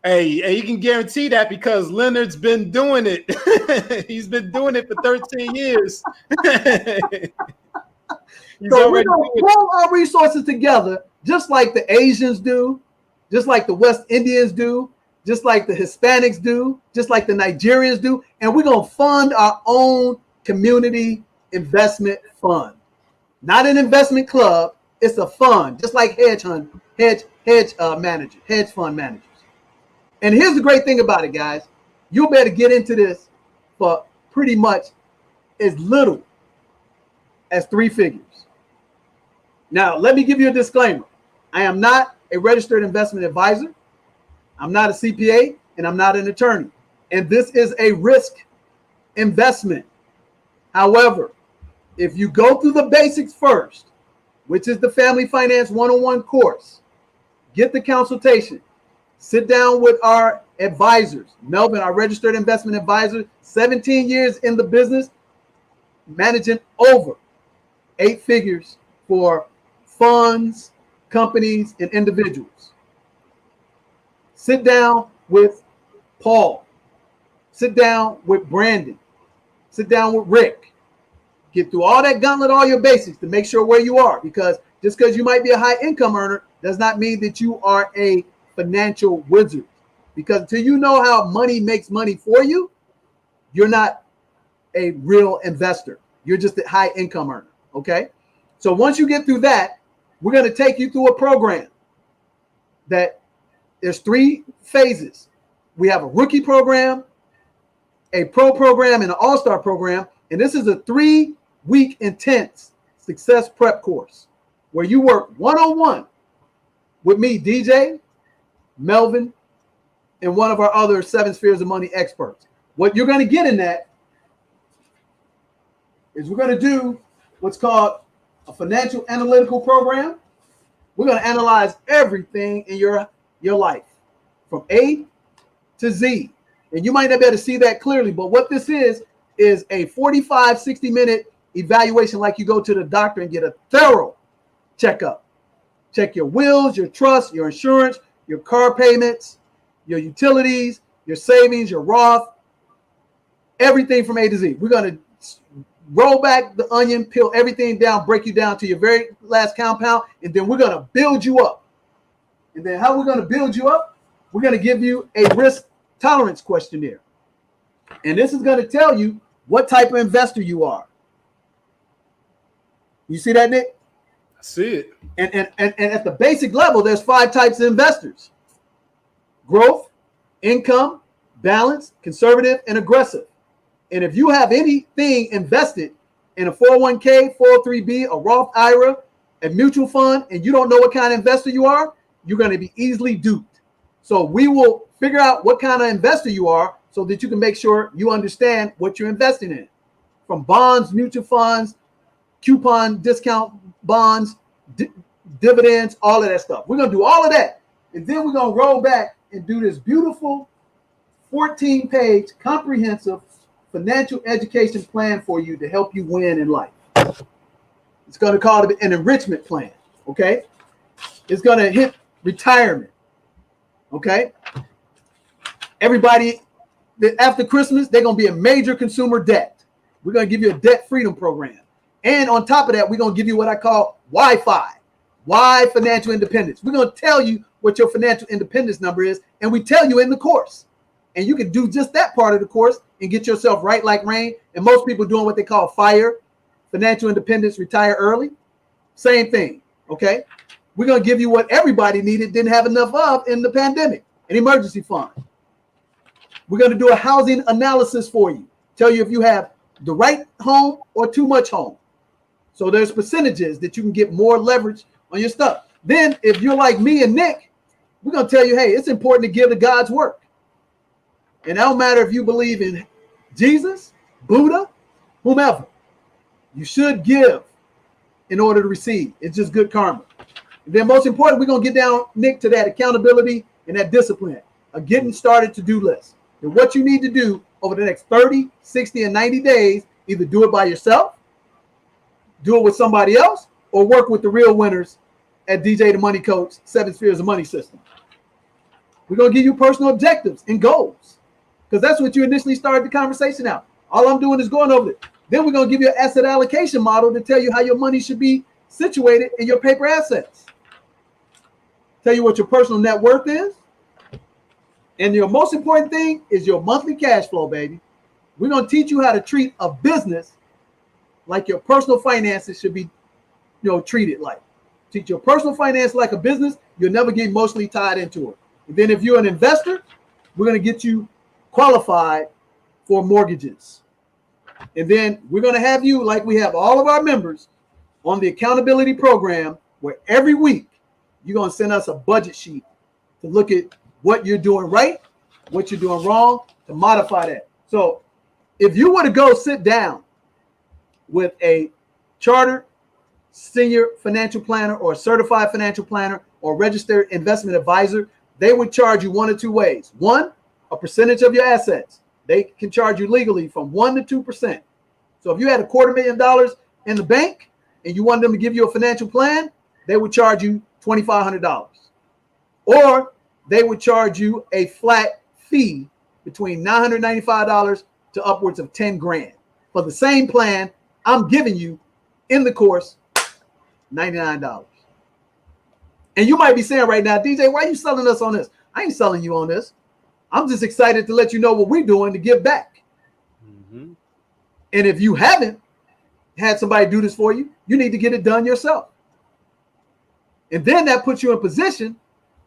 Hey, you can guarantee that because Leonard's been doing it. He's been doing it for 13 years. So we're going to pull our resources together, just like the Asians do, just like the West Indians do, just like the Hispanics do, just like the Nigerians do, and we're going to fund our own community investment fund. Not an investment club, it's a fund, just like hedge fund managers. And here's the great thing about it, guys. You'll be able to get into this for pretty much as little as 3 figures. Now, let me give you a disclaimer. I am not a registered investment advisor. I'm not a CPA, and I'm not an attorney. And this is a risk investment. However, if you go through the basics first, which is the Family Finance 101 course, get the consultation, sit down with our advisors. Melvin, our registered investment advisor, 17 years in the business, managing over 8 figures for funds, companies, and individuals. Sit down with Paul. Sit down with Brandon. Sit down with Rick. Get through all that gauntlet, all your basics to make sure where you are. Because just because you might be a high income earner does not mean that you are a financial wizard. Because until you know how money makes money for you, you're not a real investor. You're just a high income earner. Okay. So once you get through that, we're going to take you through a program that there's 3 phases. We have a rookie program, a pro program, and an all-star program. And this is a 3-week intense success prep course where you work one-on-one with me, DJ, Melvin, and one of our other 7 spheres of money experts. What you're going to get in that is we're going to do what's called a financial analytical program. We're going to analyze everything in your life from A to Z. And you might not be able to see that clearly, but what this is a 45, 60-minute evaluation like you go to the doctor and get a thorough checkup. Check your wills, your trust, your insurance, your car payments, your utilities, your savings, your Roth, everything from A to Z. We're going to roll back the onion, peel everything down, break you down to your very last compound, and then we're going to build you up. And then how we're going to build you up, we're going to give you a risk tolerance questionnaire. And this is going to tell you what type of investor you are. You see that, Nick? I see it. And at the basic level, there's 5 types of investors: growth, income, balance, conservative, and aggressive. And if you have anything invested in a 401k, 403b, a Roth IRA, a mutual fund, and you don't know what kind of investor you are, you're going to be easily duped. So we will figure out what kind of investor you are so that you can make sure you understand what you're investing in. From bonds, mutual funds, coupon discount bonds, dividends, all of that stuff. We're going to do all of that. And then we're going to roll back and do this beautiful 14-page comprehensive financial education plan for you to help you win in life. It's going to call it an enrichment plan. Okay. It's going to hit retirement. Okay. Everybody, after Christmas, they're going to be a major consumer debt. We're going to give you a debt freedom program. And on top of that, we're going to give you what I call Wi-Fi. Why financial independence? We're going to tell you what your financial independence number is, and we tell you in the course. And you can do just that part of the course and get yourself right like rain. And most people doing what they call FIRE, financial independence, retire early. Same thing, okay? We're going to give you what everybody needed, didn't have enough of in the pandemic, an emergency fund. We're going to do a housing analysis for you, tell you if you have the right home or too much home. So there's percentages that you can get more leverage on your stuff. Then if you're like me and Nick, we're going to tell you, hey, it's important to give to God's work. And it don't matter if you believe in Jesus, Buddha, whomever. You should give in order to receive. It's just good karma. And then most important, we're going to get down, Nick, to that accountability and that discipline, a getting started to-do list. And what you need to do over the next 30, 60, and 90 days, either do it by yourself, do it with somebody else, or work with the real winners at DJ the Money Coach, 7 Spheres of Money System. We're going to give you personal objectives and goals, because that's what you initially started the conversation out. All I'm doing is going over it. Then we're going to give you an asset allocation model to tell you how your money should be situated in your paper assets. Tell you what your personal net worth is. And your most important thing is your monthly cash flow, baby. We're going to teach you how to treat a business like your personal finances should be, treated like. Teach your personal finance like a business. You'll never get emotionally tied into it. And then if you're an investor, we're going to get you qualified for mortgages. And then we're going to have you, like we have all of our members, on the accountability program, where every week you're going to send us a budget sheet to look at what you're doing right, what you're doing wrong, to modify that. So if you were to go sit down with a chartered senior financial planner or a certified financial planner or registered investment advisor, they would charge you one of two ways. One, a percentage of your assets. They can charge you legally from 1% to 2%. So if you had $250,000 in the bank and you wanted them to give you a financial plan, they would charge you $2,500. Or they would charge you a flat fee between $995 to upwards of 10 grand for the same plan I'm giving you in the course, $99. And you might be saying right now, DJ, why are you selling us on this? I ain't selling you on this. I'm just excited to let you know what we're doing to give back. Mm-hmm. And if you haven't had somebody do this for you, you need to get it done yourself. And then that puts you in position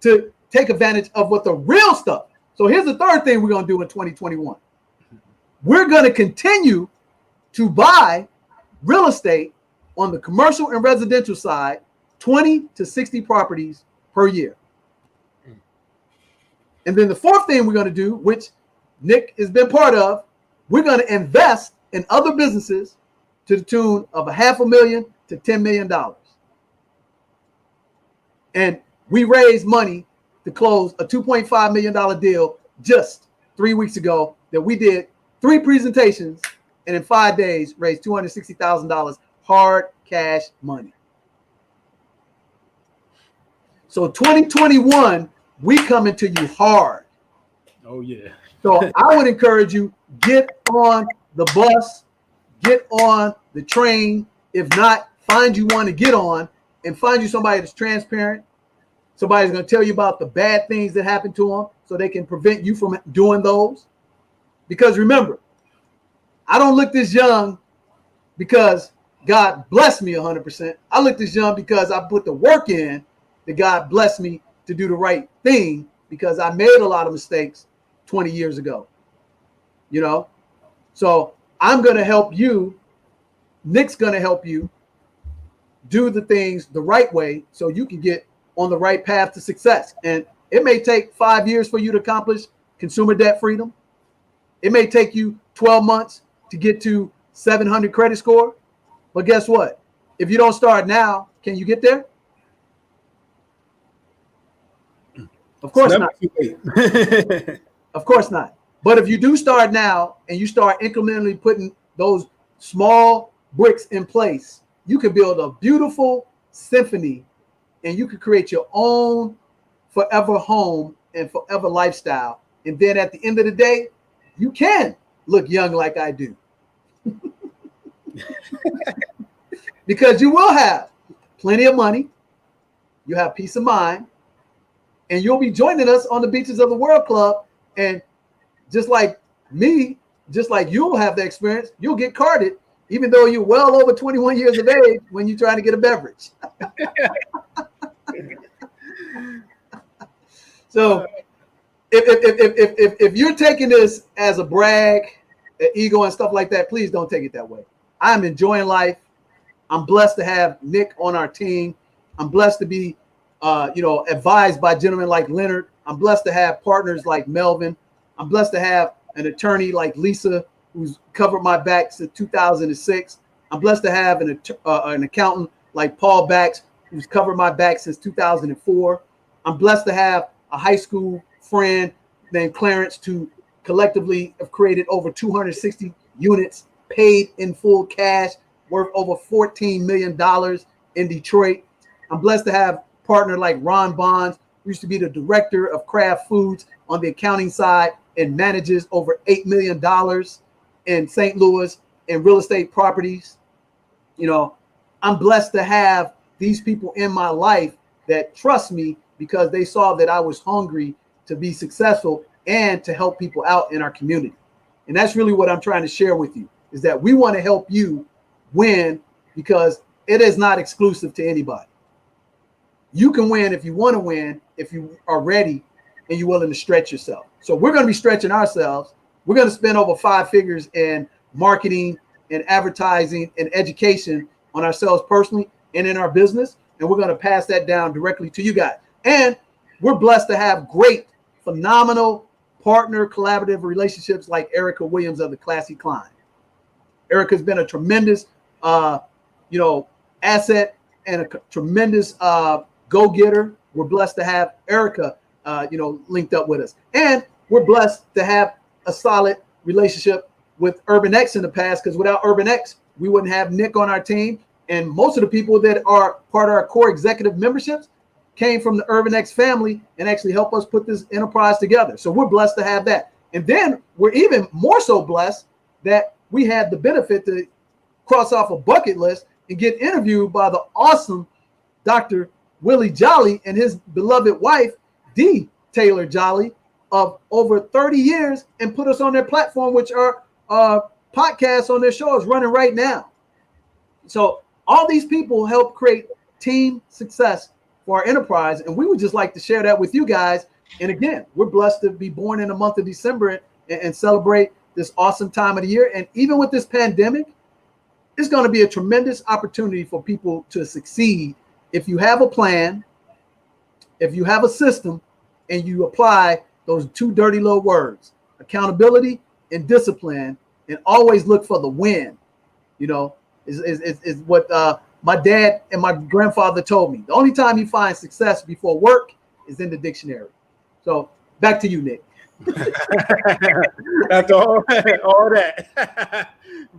to take advantage of what the real stuff. So here's the third thing we're going to do in 2021. We're going to continue to buy real estate on the commercial and residential side, 20 to 60 properties per year. And then the fourth thing we're going to do, which Nick has been part of, we're going to invest in other businesses to the tune of $500,000 to $10 million. And we raised money to close a $2.5 million deal just 3 weeks ago that we did 3 presentations and in 5 days raised $260,000 hard cash money. So 2021, we coming to you hard. Oh, yeah. So I would encourage you, get on the bus, get on the train. If not, find you one to get on and find you somebody that's transparent. Somebody's going to tell you about the bad things that happen to them so they can prevent you from doing those. Because remember, I don't look this young because God blessed me 100%. I look this young because I put the work in that God blessed me to do the right thing, because I made a lot of mistakes 20 years ago. So I'm going to help you. Nick's going to help you do the things the right way so you can get on the right path to success. And it may take 5 years for you to accomplish consumer debt freedom. It may take you 12 months to get to 700 credit score. But guess what? If you don't start now, can you get there? Of course not. Of course not. But if you do start now and you start incrementally putting those small bricks in place, you can build a beautiful symphony and you can create your own forever home and forever lifestyle. And then at the end of the day, you can look young like I do. Because you will have plenty of money, you have peace of mind, and you'll be joining us on the Beaches of the World Club. And just like me, just like you'll have the experience, you'll get carded, even though you're well over 21 years of age when you're trying to get a beverage. So if you're taking this as a brag, an ego and stuff like that, please don't take it that way. I'm enjoying life. I'm blessed to have Nick on our team. I'm blessed to be, advised by gentlemen like Leonard. I'm blessed to have partners like Melvin. I'm blessed to have an attorney like Lisa, who's covered my back since 2006. I'm blessed to have an accountant like Paul Bax, who's covered my back since 2004. I'm blessed to have a high school friend named Clarence, who collectively have created over 260 units paid in full cash, worth over $14 million in Detroit. I'm blessed to have a partner like Ron Bonds, who used to be the director of Kraft Foods on the accounting side and manages over $8 million in St. Louis in real estate properties. I'm blessed to have these people in my life that trust me because they saw that I was hungry to be successful and to help people out in our community. And that's really what I'm trying to share with you, is that we want to help you win, because it is not exclusive to anybody. You can win if you want to win, if you are ready and you're willing to stretch yourself. So we're going to be stretching ourselves. We're going to spend over 5 figures in marketing and advertising and education on ourselves personally and in our business. And we're going to pass that down directly to you guys. And we're blessed to have great, phenomenal partner collaborative relationships like Erica Williams of the Classy Climb. Erica's been a tremendous, asset and a tremendous go-getter. We're blessed to have Erica, linked up with us. And we're blessed to have a solid relationship with Urban X in the past, because without Urban X, we wouldn't have Nick on our team. And most of the people that are part of our core executive memberships came from the Urban X family and actually helped us put this enterprise together. So we're blessed to have that. And then we're even more so blessed that we had the benefit to cross off a bucket list and get interviewed by the awesome Dr. Willie Jolly and his beloved wife, Dee Taylor Jolly, of over 30 years, and put us on their platform, which are podcasts on their show is running right now. So all these people help create team success for our enterprise, and we would just like to share that with you guys. And again, we're blessed to be born in the month of December and celebrate this awesome time of the year. And even with this pandemic, it's going to be a tremendous opportunity for people to succeed if you have a plan, if you have a system, and you apply those 2 dirty little words, accountability and discipline, and always look for the win. Is what my dad and my grandfather told me. The only time you find success before work is in the dictionary. So back to you, Nick. After all that,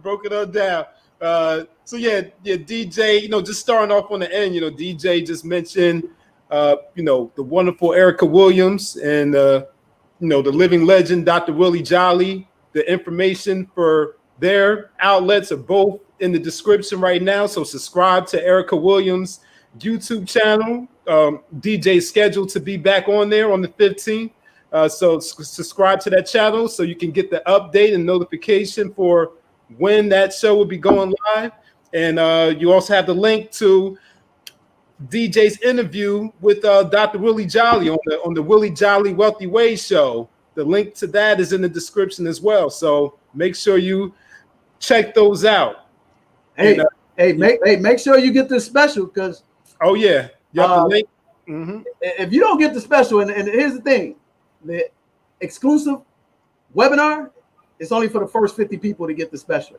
broke it all down. DJ, just starting off on the end, DJ just mentioned, the wonderful Erica Williams and, the living legend, Dr. Willie Jolly. The information for their outlets are both in the description right now. So subscribe to Erica Williams' YouTube channel. DJ's scheduled to be back on there on the 15th. So subscribe to that channel so you can get the update and notification for when that show will be going live. And you also have the link to DJ's interview with Dr. Willie Jolly on the Willie Jolly Wealthy Ways show. The link to that is in the description as well. So make sure you check those out. Make sure you get this special, because the link. Mm-hmm. If you don't get the special, and here's the thing, the exclusive webinar, it's only for the first 50 people to get the special.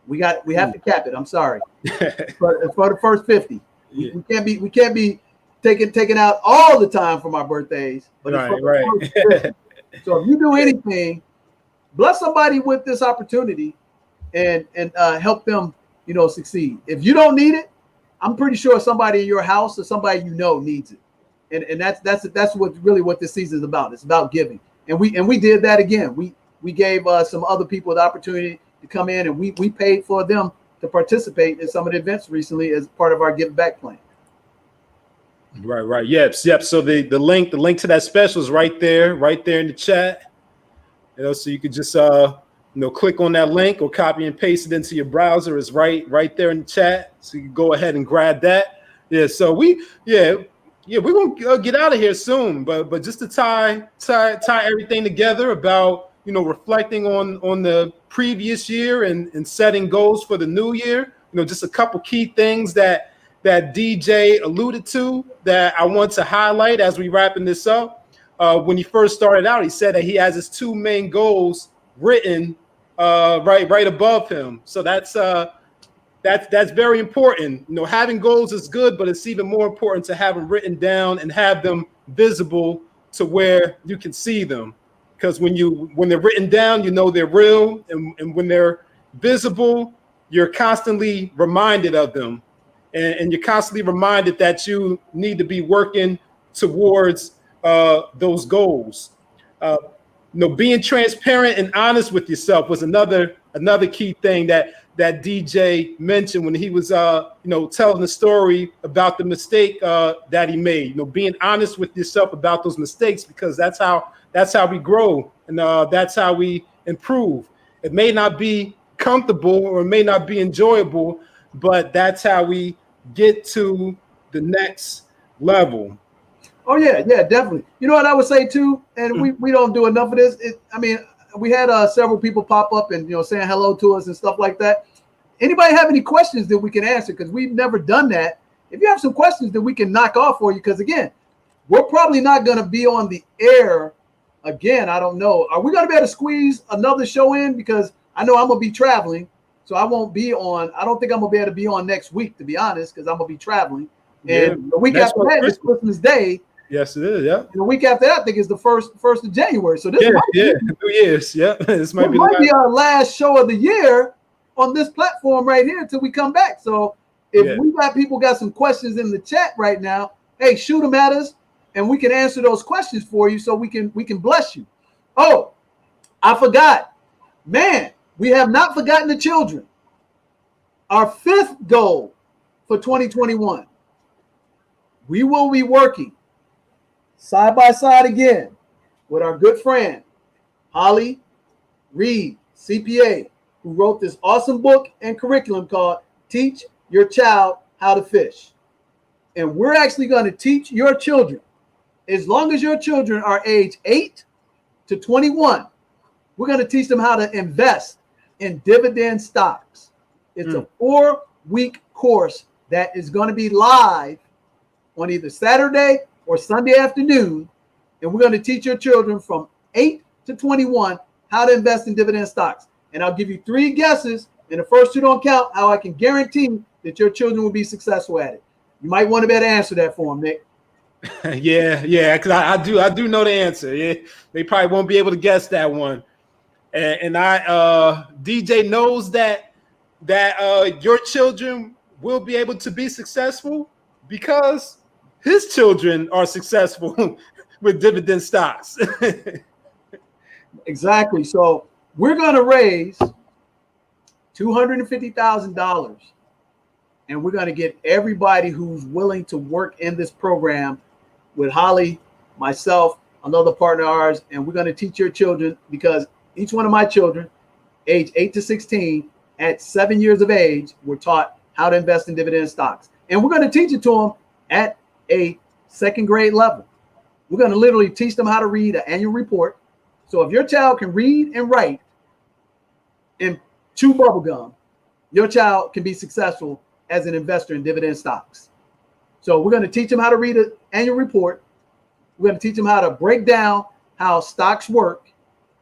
We have to cap it. I'm sorry, but for the first 50, we can't be taking out all the time for my birthdays. But right. So if you do anything, bless somebody with this opportunity and help them, succeed. If you don't need it, I'm pretty sure somebody in your house or somebody needs it. And that's what this season is about. It's about giving. And we did that again. We gave some other people the opportunity to come in, and we paid for them to participate in some of the events recently as part of our give back plan. Right. Yep. So the link to that special is right there in the chat. So you could just click on that link or copy and paste it into your browser. It's right there in the chat. So you can go ahead and grab that. Yeah. So Yeah, we're gonna get out of here soon, but just to tie everything together about reflecting on the previous year and setting goals for the new year. Just a couple key things that DJ alluded to that I want to highlight as we wrapping this up. When he first started out, he said that he has his two main goals written right above him. So that's very important. Having goals is good, but it's even more important to have them written down and have them visible to where you can see them. Because when they're written down, they're real, and when they're visible, you're constantly reminded of them, and you're constantly reminded that you need to be working towards those goals. Being transparent and honest with yourself was another key thing that DJ mentioned when he was telling the story about the mistake that he made. Being honest with yourself about those mistakes, because that's how we grow, and that's how we improve. It may not be comfortable or it may not be enjoyable, but that's how we get to the next level. Oh yeah, definitely. You know what I would say too, and we don't do enough of this. We had several people pop up and saying hello to us and stuff like that. Anybody have any questions that we can answer? Because we've never done that. If you have some questions that we can knock off for you, because again, we're probably not going to be on the air again. I don't know. Are we going to be able to squeeze another show in? Because I know I'm going to be traveling, so I won't be on. I don't think I'm going to be able to be on next week, to be honest, because I'm going to be traveling. And the week after that is Christmas Day. Yes, it is. Yeah. And the week after that, I think, is the first of January. So this might be 2 years. Yeah, this might be our last show of the year on this platform right here until we come back. So if we got people got some questions in the chat right now, hey, shoot them at us, and we can answer those questions for you, so we can bless you. Oh, I forgot, man. We have not forgotten the children. Our fifth goal for 2021. We will be working side by side again with our good friend, Holly Reed, CPA, who wrote this awesome book and curriculum called Teach Your Child How to Fish. And we're actually going to teach your children, as long as your children are age 8 to 21, we're going to teach them how to invest in dividend stocks. It's a 4-week course that is going to be live on either Saturday or Sunday afternoon, and we're going to teach your children from 8 to 21 how to invest in dividend stocks. And I'll give you 3 guesses, and the first 2 don't count, how I can guarantee that your children will be successful at it. You might want to better answer that for them, Nick. yeah, because I do know the answer. Yeah, they probably won't be able to guess that one. And DJ knows that your children will be able to be successful because his children are successful with dividend stocks. Exactly. So we're going to raise $250,000, and we're going to get everybody who's willing to work in this program with Holly, myself, another partner of ours, and we're going to teach your children, because each one of my children, age 8 to 16, at 7 years of age, were taught how to invest in dividend stocks. And we're going to teach it to them at a 2nd grade level. We're going to literally teach them how to read an annual report. So if your child can read and write and chew bubblegum, your child can be successful as an investor in dividend stocks. So we're going to teach them how to read an annual report. We're going to teach them how to break down how stocks work.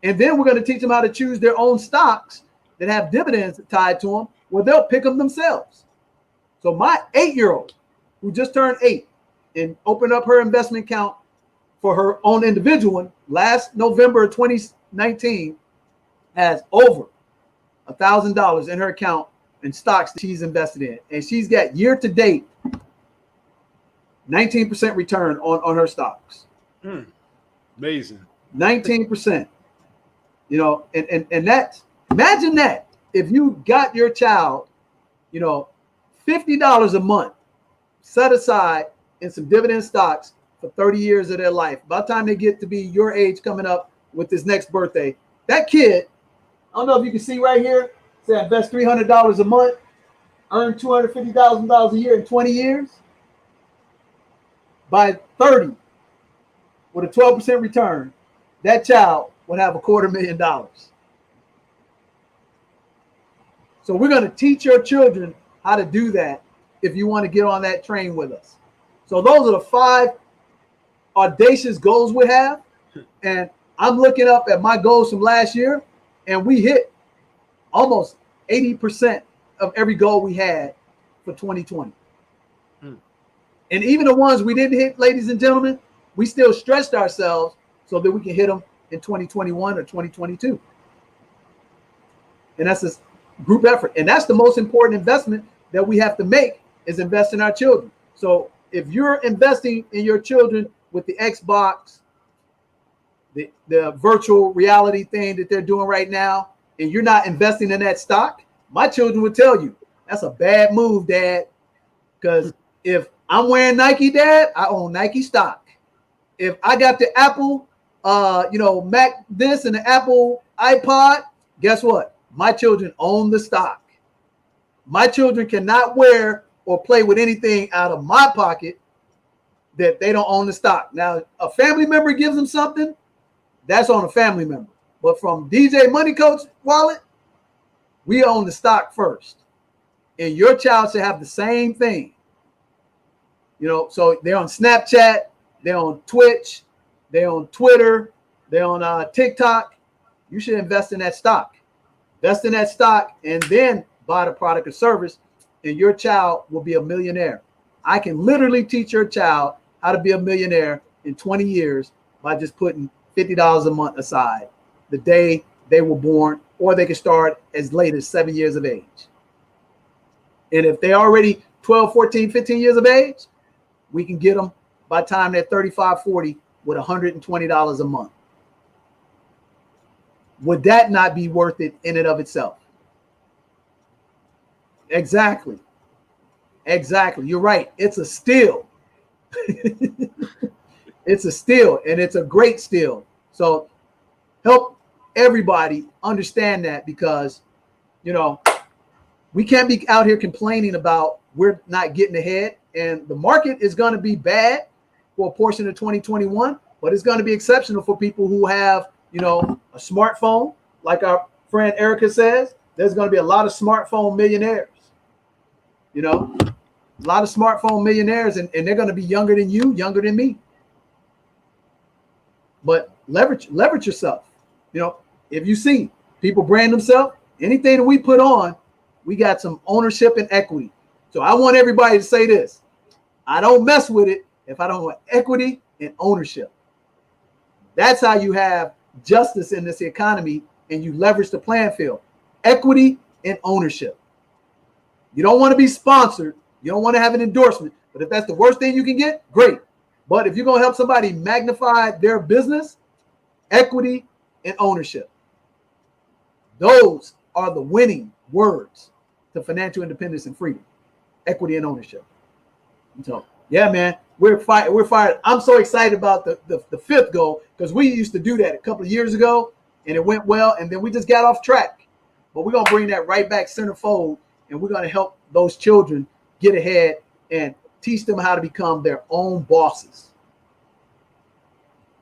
And then we're going to teach them how to choose their own stocks that have dividends tied to them, where they'll pick them themselves. So my 8-year-old, who just turned 8 and opened up her investment account for her own individual one last November 2019, has over $1,000 in her account in stocks that she's invested in. And she's got year to date 19% return on her stocks. Amazing. 19%. And that's, imagine that if you got your child, $50 a month set aside in some dividend stocks for 30 years of their life. By the time they get to be your age coming up with this next birthday, that kid, I don't know if you can see right here, say invest $300 a month, earn $250,000 a year in 20 years. by 30 with a 12% return, that child would have $250,000. So we're going to teach your children how to do that if you want to get on that train with us. So those are the 5 audacious goals we have. And I'm looking up at my goals from last year, and we hit almost 80% of every goal we had for 2020. And even the ones we didn't hit, ladies and gentlemen, we still stretched ourselves so that we can hit them in 2021 or 2022. And that's a group effort. And that's the most important investment that we have to make, is invest in our children. So if you're investing in your children with the Xbox, the virtual reality thing that they're doing right now, and you're not investing in that stock, my children would tell you, that's a bad move, Dad. Because if I'm wearing Nike, Dad, I own Nike stock. If I got the Apple, Mac this and the Apple iPod, guess what? My children own the stock. My children cannot wear or play with anything out of my pocket that they don't own the stock. Now, a family member gives them something, that's on a family member. But from DJ Money Coach wallet, we own the stock first. And your child should have the same thing. So they're on Snapchat, they're on Twitch, they're on Twitter, they're on TikTok. You should invest in that stock. Invest in that stock and then buy the product or service, and your child will be a millionaire. I can literally teach your child how to be a millionaire in 20 years by just putting $50 a month aside the day they were born, or they can start as late as 7 years of age. And if they're already 12, 14, 15 years of age, we can get them by the time they're 35, 40 with $120 a month. Would that not be worth it in and of itself? Exactly. You're right. It's a steal. It's a steal, and it's a great steal. So help everybody understand that, because, we can't be out here complaining about we're not getting ahead, and the market is going to be bad for a portion of 2021, but it's going to be exceptional for people who have, a smartphone. Like our friend Erica says, there's going to be a lot of smartphone millionaires, a lot of smartphone millionaires, and they're going to be younger than you, younger than me. But leverage yourself. If you see people brand themselves, anything that we put on, we got some ownership and equity. So I want everybody to say this: I don't mess with it if I don't want equity and ownership. That's how you have justice in this economy, and you leverage the playing field. Equity and ownership. You don't want to be sponsored. You don't want to have an endorsement. But if that's the worst thing you can get, great. But if you're going to help somebody magnify their business, equity and ownership. Those are the winning words to financial independence and freedom. Equity and ownership. And so, yeah, man, we're fired. I'm so excited about the 5th goal, because we used to do that a couple of years ago and it went well, and then we just got off track. But we're going to bring that right back centerfold, and we're going to help those children get ahead and teach them how to become their own bosses.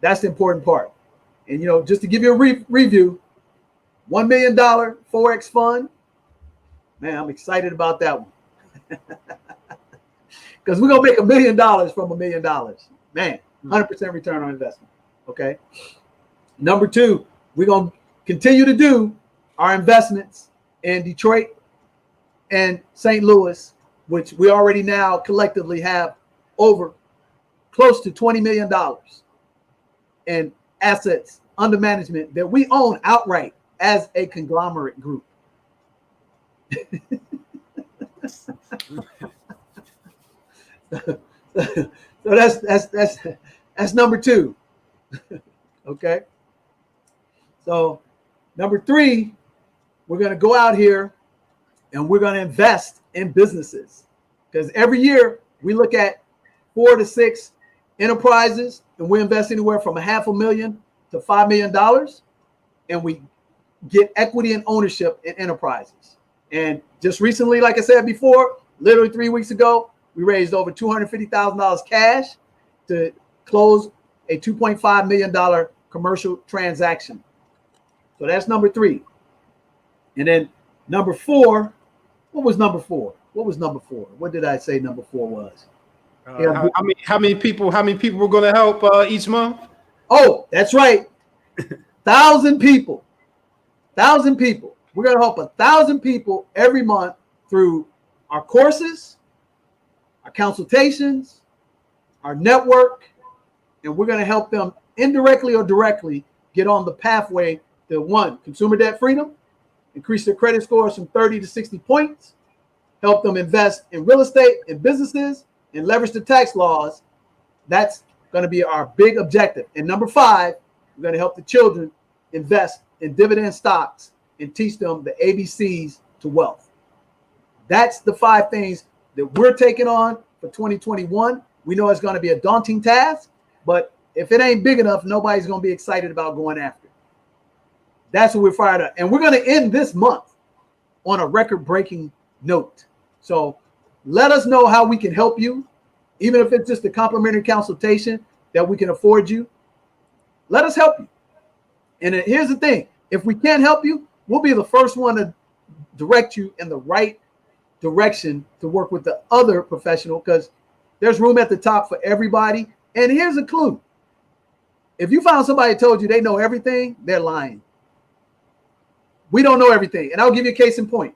That's the important part. And, just to give you a review, $1 million Forex fund. Man, I'm excited about that one. Because we're going to make $1 million from $1 million. Man, 100% return on investment. Okay. Number 2, we're going to continue to do our investments in Detroit and St. Louis, which we already now collectively have over close to $20 million in assets under management that we own outright as a conglomerate group. So that's number 2. Okay. So number 3, we're going to go out here and we're going to invest in businesses, because every year we look at 4 to 6 enterprises, and we invest anywhere from $500,000 to $5 million, and we get equity and ownership in enterprises. And just recently, like I said before, literally 3 weeks ago, we raised over $250,000 cash, to close a $2.5 million commercial transaction. So that's number 3. And then number 4, what was number 4? What did I say number 4 was? How many people we're going to help each month? Oh, that's right. 1,000 people. 1,000 people. We're going to help 1,000 people every month through our courses, our consultations, our network, and we're going to help them indirectly or directly get on the pathway to 1, consumer debt freedom, increase their credit scores from 30 to 60 points, help them invest in real estate and businesses, and leverage the tax laws. That's going to be our big objective. And number 5, we're going to help the children invest in dividend stocks and teach them the ABCs to wealth. That's the 5 things that we're taking on for 2021. We know it's going to be a daunting task, but if it ain't big enough, nobody's going to be excited about going after it. That's what we're fired up. And we're going to end this month on a record-breaking note. So let us know how we can help you, even if it's just a complimentary consultation that we can afford you. Let us help you. And here's the thing. If we can't help you, we'll be the first one to direct you in the right direction to work with the other professional, because there's room at the top for everybody. And here's a clue. If you found somebody that told you they know everything, they're lying. We don't know everything. And I'll give you a case in point.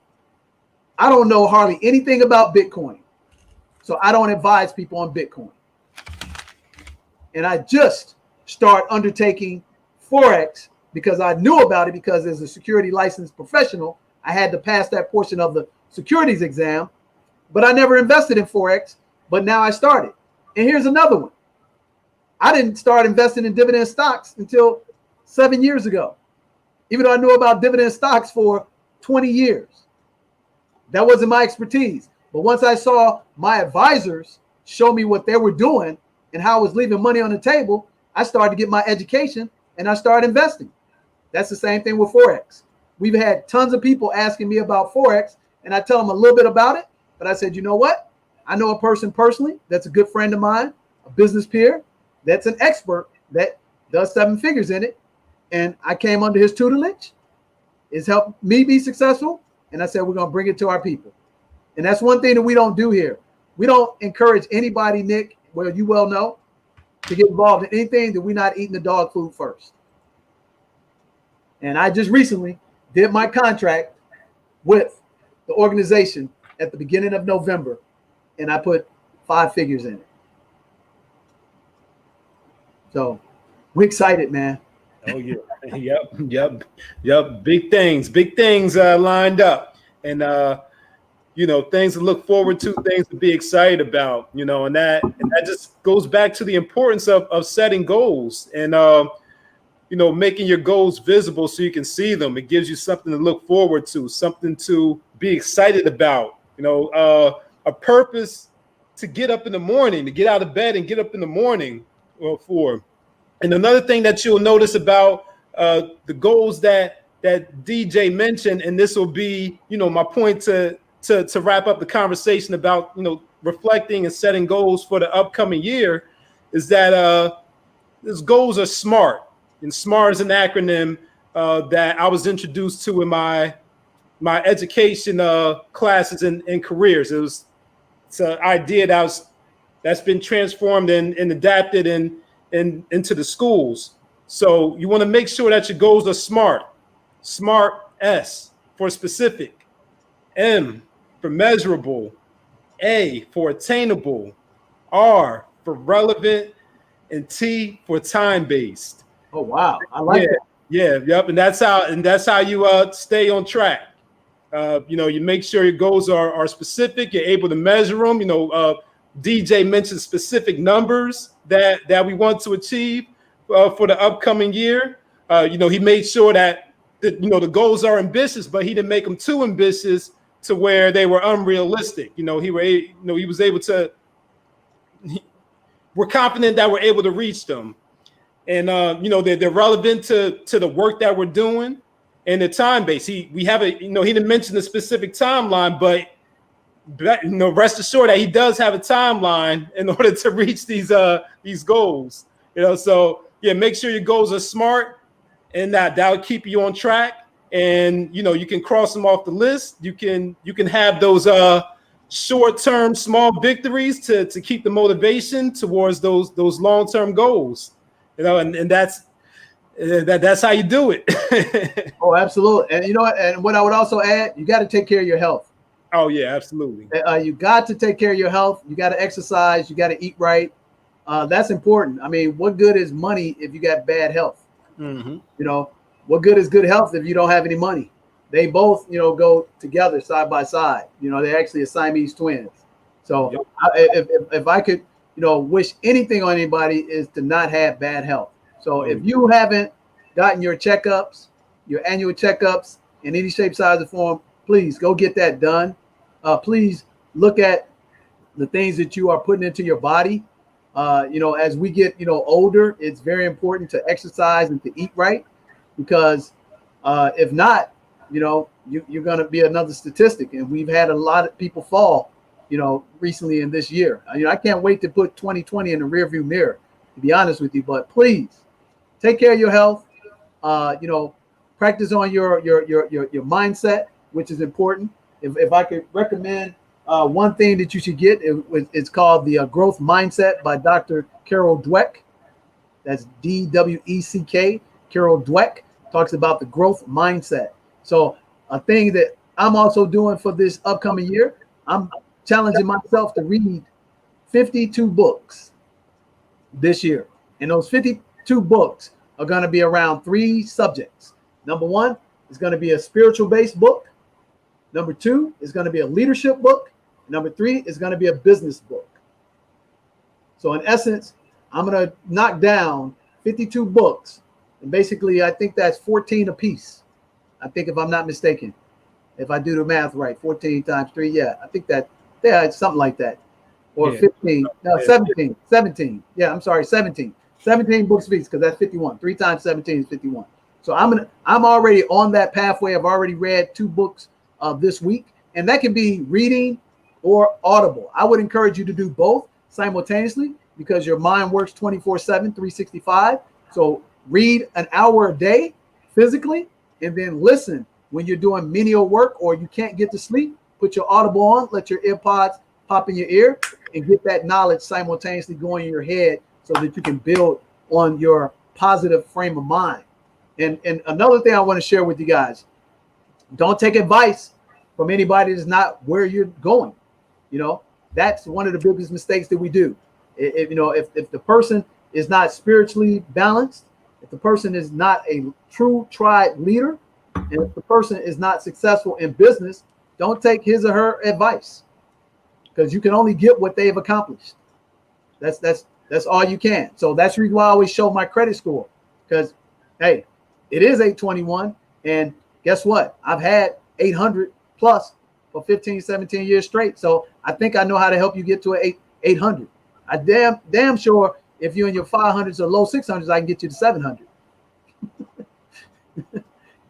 I don't know hardly anything about Bitcoin. So I don't advise people on Bitcoin. And I just start undertaking Forex because I knew about it, because as a security licensed professional, I had to pass that portion of the securities exam, but I never invested in Forex, but now I started. And here's another one. I didn't start investing in dividend stocks until 7 years ago, even though I knew about dividend stocks for 20 years. That wasn't my expertise. But once I saw my advisors show me what they were doing and how I was leaving money on the table, I started to get my education and I started investing. That's the same thing with Forex. We've had tons of people asking me about Forex, and I tell them a little bit about it. But I said, you know what? I know a person personally that's a good friend of mine, a business peer, that's an expert that does 7 figures in it. And I came under his tutelage. It's helped me be successful. And I said, we're going to bring it to our people. And that's one thing that we don't do here. We don't encourage anybody, Nick, well, you well know, to get involved in anything that we're not eating the dog food first. And I just recently did my contract with the organization at the beginning of November, and I put 5 figures in it. So we're excited, man. Oh yeah, yep. Big things lined up, and things to look forward to, things to be excited about, and that just goes back to the importance of setting goals and making your goals visible so you can see them. It gives you something to look forward to, something to be excited about, a purpose to get up in the morning, to get out of bed and get up in the morning for. And another thing that you'll notice about the goals that DJ mentioned, and this will be, my point to wrap up the conversation about, reflecting and setting goals for the upcoming year, is that these goals are SMART. And SMART is an acronym that I was introduced to in my education classes and careers. It's an idea that's been transformed and adapted into the schools. So you want to make sure that your goals are SMART. SMART, S for specific, M for measurable, A for attainable, R for relevant, and T for time-based. Oh wow, I like that. Yeah, yep, and that's how you stay on track. You make sure your goals are specific. You're able to measure them. DJ mentioned specific numbers that we want to achieve for the upcoming year. He made sure that the goals are ambitious, but he didn't make them too ambitious to where they were unrealistic. He was able to. We're confident that we're able to reach them, and they're relevant to the work that we're doing and the time base. He didn't mention the specific timeline, but rest assured that he does have a timeline in order to reach these goals. So yeah, make sure your goals are smart, and that'll keep you on track. And you can cross them off the list. You can have those short-term small victories to keep the motivation towards those long-term goals. And that's how you do it. Oh, absolutely. And and what I would also add, you got to take care of your health. Oh yeah, absolutely. You got to take care of your health. You got to exercise. You got to eat right. That's important. I mean, what good is money if you got bad health? Mm-hmm. What good is good health if you don't have any money? They both, go together side by side. They're actually Siamese twins. So Yep. if I could, wish anything on anybody is to not have bad health. So if you haven't gotten your checkups, your annual checkups in any shape, size, or form, please go get that done. Please look at the things that you are putting into your body. As we get, older, it's very important to exercise and to eat right, because if not, you're going to be another statistic. And we've had a lot of people fall, recently in this year. I can't wait to put 2020 in the rearview mirror, to be honest with you. But please take care of your health. Practice on your mindset, which is important. If I could recommend one thing that you should get, it's called the Growth Mindset by Dr. Carol Dweck. That's Dweck. Carol Dweck talks about the growth mindset. So a thing that I'm also doing for this upcoming year, I'm challenging myself to read 52 books this year. And those 52 books are going to be around 3 subjects. Number 1 is going to be a spiritual-based book. Number 2 is going to be a leadership book. Number 3 is going to be a business book. So in essence, I'm going to knock down 52 books. And basically, I think that's 14 apiece. I think, if I'm not mistaken, if I do the math right, 14 times 3. Yeah, I think it's something like that. Or 15. No, 17. 17. Yeah, I'm sorry, 17. 17 books apiece, because that's 51. 3 times 17 is 51. So I'm already on that pathway. I've already read 2 books this week, and that can be reading or audible. I would encourage you to do both simultaneously, because your mind works 24/7, 365. So read an hour a day physically, and then listen when you're doing menial work or you can't get to sleep. Put your audible on, let your earpods pop in your ear, and get that knowledge simultaneously going in your head, so that you can build on your positive frame of mind. And another thing I want to share with you guys: don't take advice from anybody that's not where you're going. That's one of the biggest mistakes that we do. If the person is not spiritually balanced, if the person is not a true tried leader, and if the person is not successful in business, don't take his or her advice, because you can only get what they've accomplished. That's all you can. So that's the reason why I always show my credit score, because hey, it is 821, and guess what? I've had 800 plus for 15, 17 years straight. So I think I know how to help you get to an 800. I damn sure if you're in your 500s or low 600s, I can get you to 700.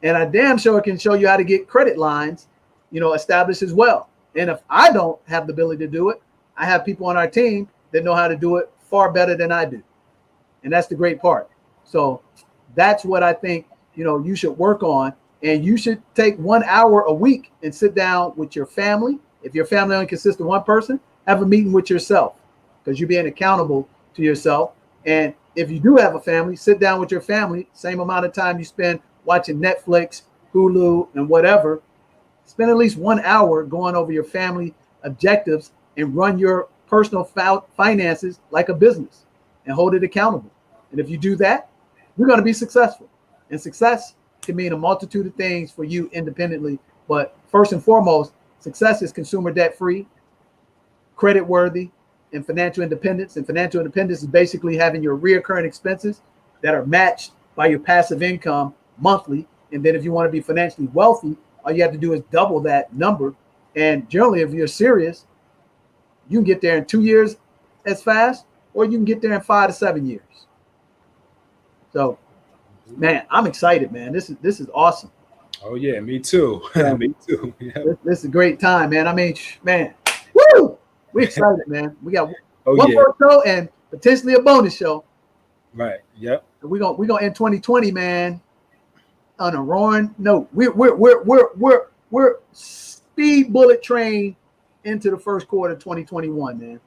And I damn sure can show you how to get credit lines, established as well. And if I don't have the ability to do it, I have people on our team that know how to do it far better than I do. And that's the great part. So that's what I think, you should work on. And you should take 1 hour a week and sit down with your family. If your family only consists of one person, have a meeting with yourself, because you're being accountable to yourself. And if you do have a family, sit down with your family, same amount of time you spend watching Netflix, Hulu, and whatever. Spend at least 1 hour going over your family objectives and run your personal finances like a business and hold it accountable. And if you do that, you're going to be successful. And success can mean a multitude of things for you independently. But first and foremost, success is consumer debt free, credit worthy, and financial independence. And financial independence is basically having your reoccurring expenses that are matched by your passive income monthly. And then if you want to be financially wealthy, all you have to do is double that number. And generally, if you're serious, you can get there in 2 years as fast, or you can get there in 5 to 7 years. So, man, I'm excited, man. This is awesome. Oh yeah, me too. Yeah. Me too. Yeah. This is a great time, man. I mean, man, We're excited, man. We got Oh one yeah. more show and potentially a bonus show. Right. Yep. And we're gonna end 2020, man, on a roaring note. We're speed bullet train into the first quarter of 2021, man.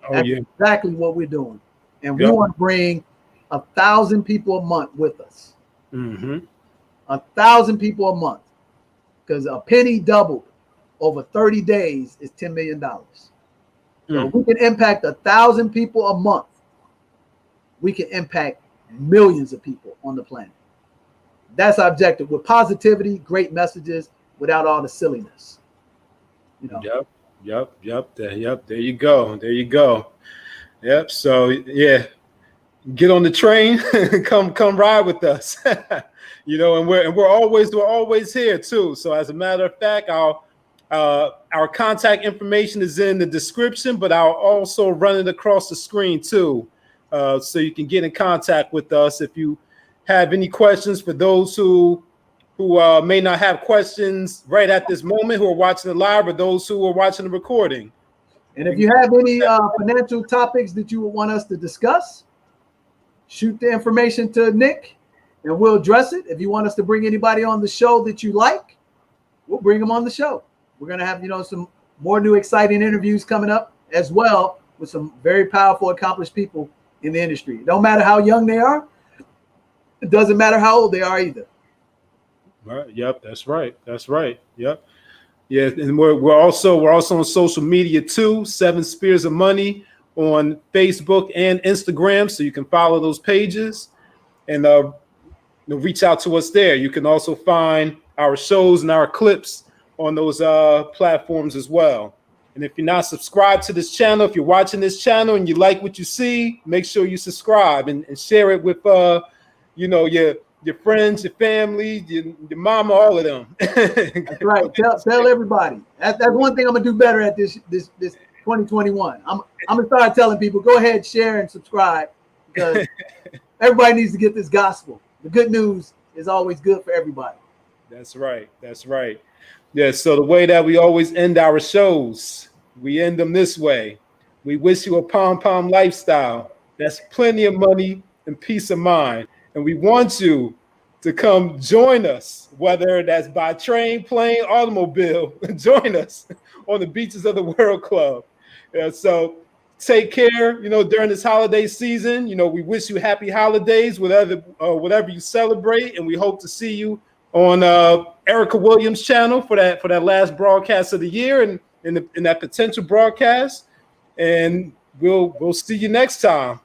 Oh That's yeah. exactly what we're doing. And we Yep. want to bring 1,000 people a month with us. Mm-hmm. 1,000 people a month. Because a penny doubled over 30 days is $10 million. So if we can impact 1,000 people a month, we can impact millions of people on the planet. That's our objective, with positivity, great messages, without all the silliness. You know. Yep. There you go. There you go. Yep. So yeah, get on the train, come ride with us. You know, and we're always here too. So as a matter of fact, our contact information is in the description, but I'll also run it across the screen too, so you can get in contact with us if you have any questions. For those who may not have questions right at this moment, who are watching it live, or those who are watching the recording. And if you have any financial topics that you would want us to discuss, shoot the information to Nick and we'll address it. If you want us to bring anybody on the show that you like, we'll bring them on the show. We're going to have, some more new exciting interviews coming up as well with some very powerful, accomplished people in the industry. It don't matter how young they are. It doesn't matter how old they are either. All right. Yep. That's right. Yep. Yeah. And we're also on social media too. 7 Spears of Money on Facebook and Instagram. So you can follow those pages and reach out to us there. You can also find our shows and our clips on those platforms as well. And if you're not subscribed to this channel, if you're watching this channel and you like what you see, make sure you subscribe and share it with your friends, your family, your mama, all of them. That's right. Tell everybody. That's one thing I'm gonna do better at this 2021. I'm gonna start telling people, go ahead, share and subscribe, because everybody needs to get this gospel. The good news is always good for everybody. That's right. Yeah, so the way that we always end our shows, we end them this way. We wish you a pom-pom lifestyle. That's plenty of money and peace of mind. And we want you to come join us, whether that's by train, plane, automobile. Join us on the Beaches of the World Club. So take care, during this holiday season. We wish you happy holidays, whatever you celebrate. And we hope to see you on Erica Williams' channel for that last broadcast of the year and in that potential broadcast. And we'll see you next time.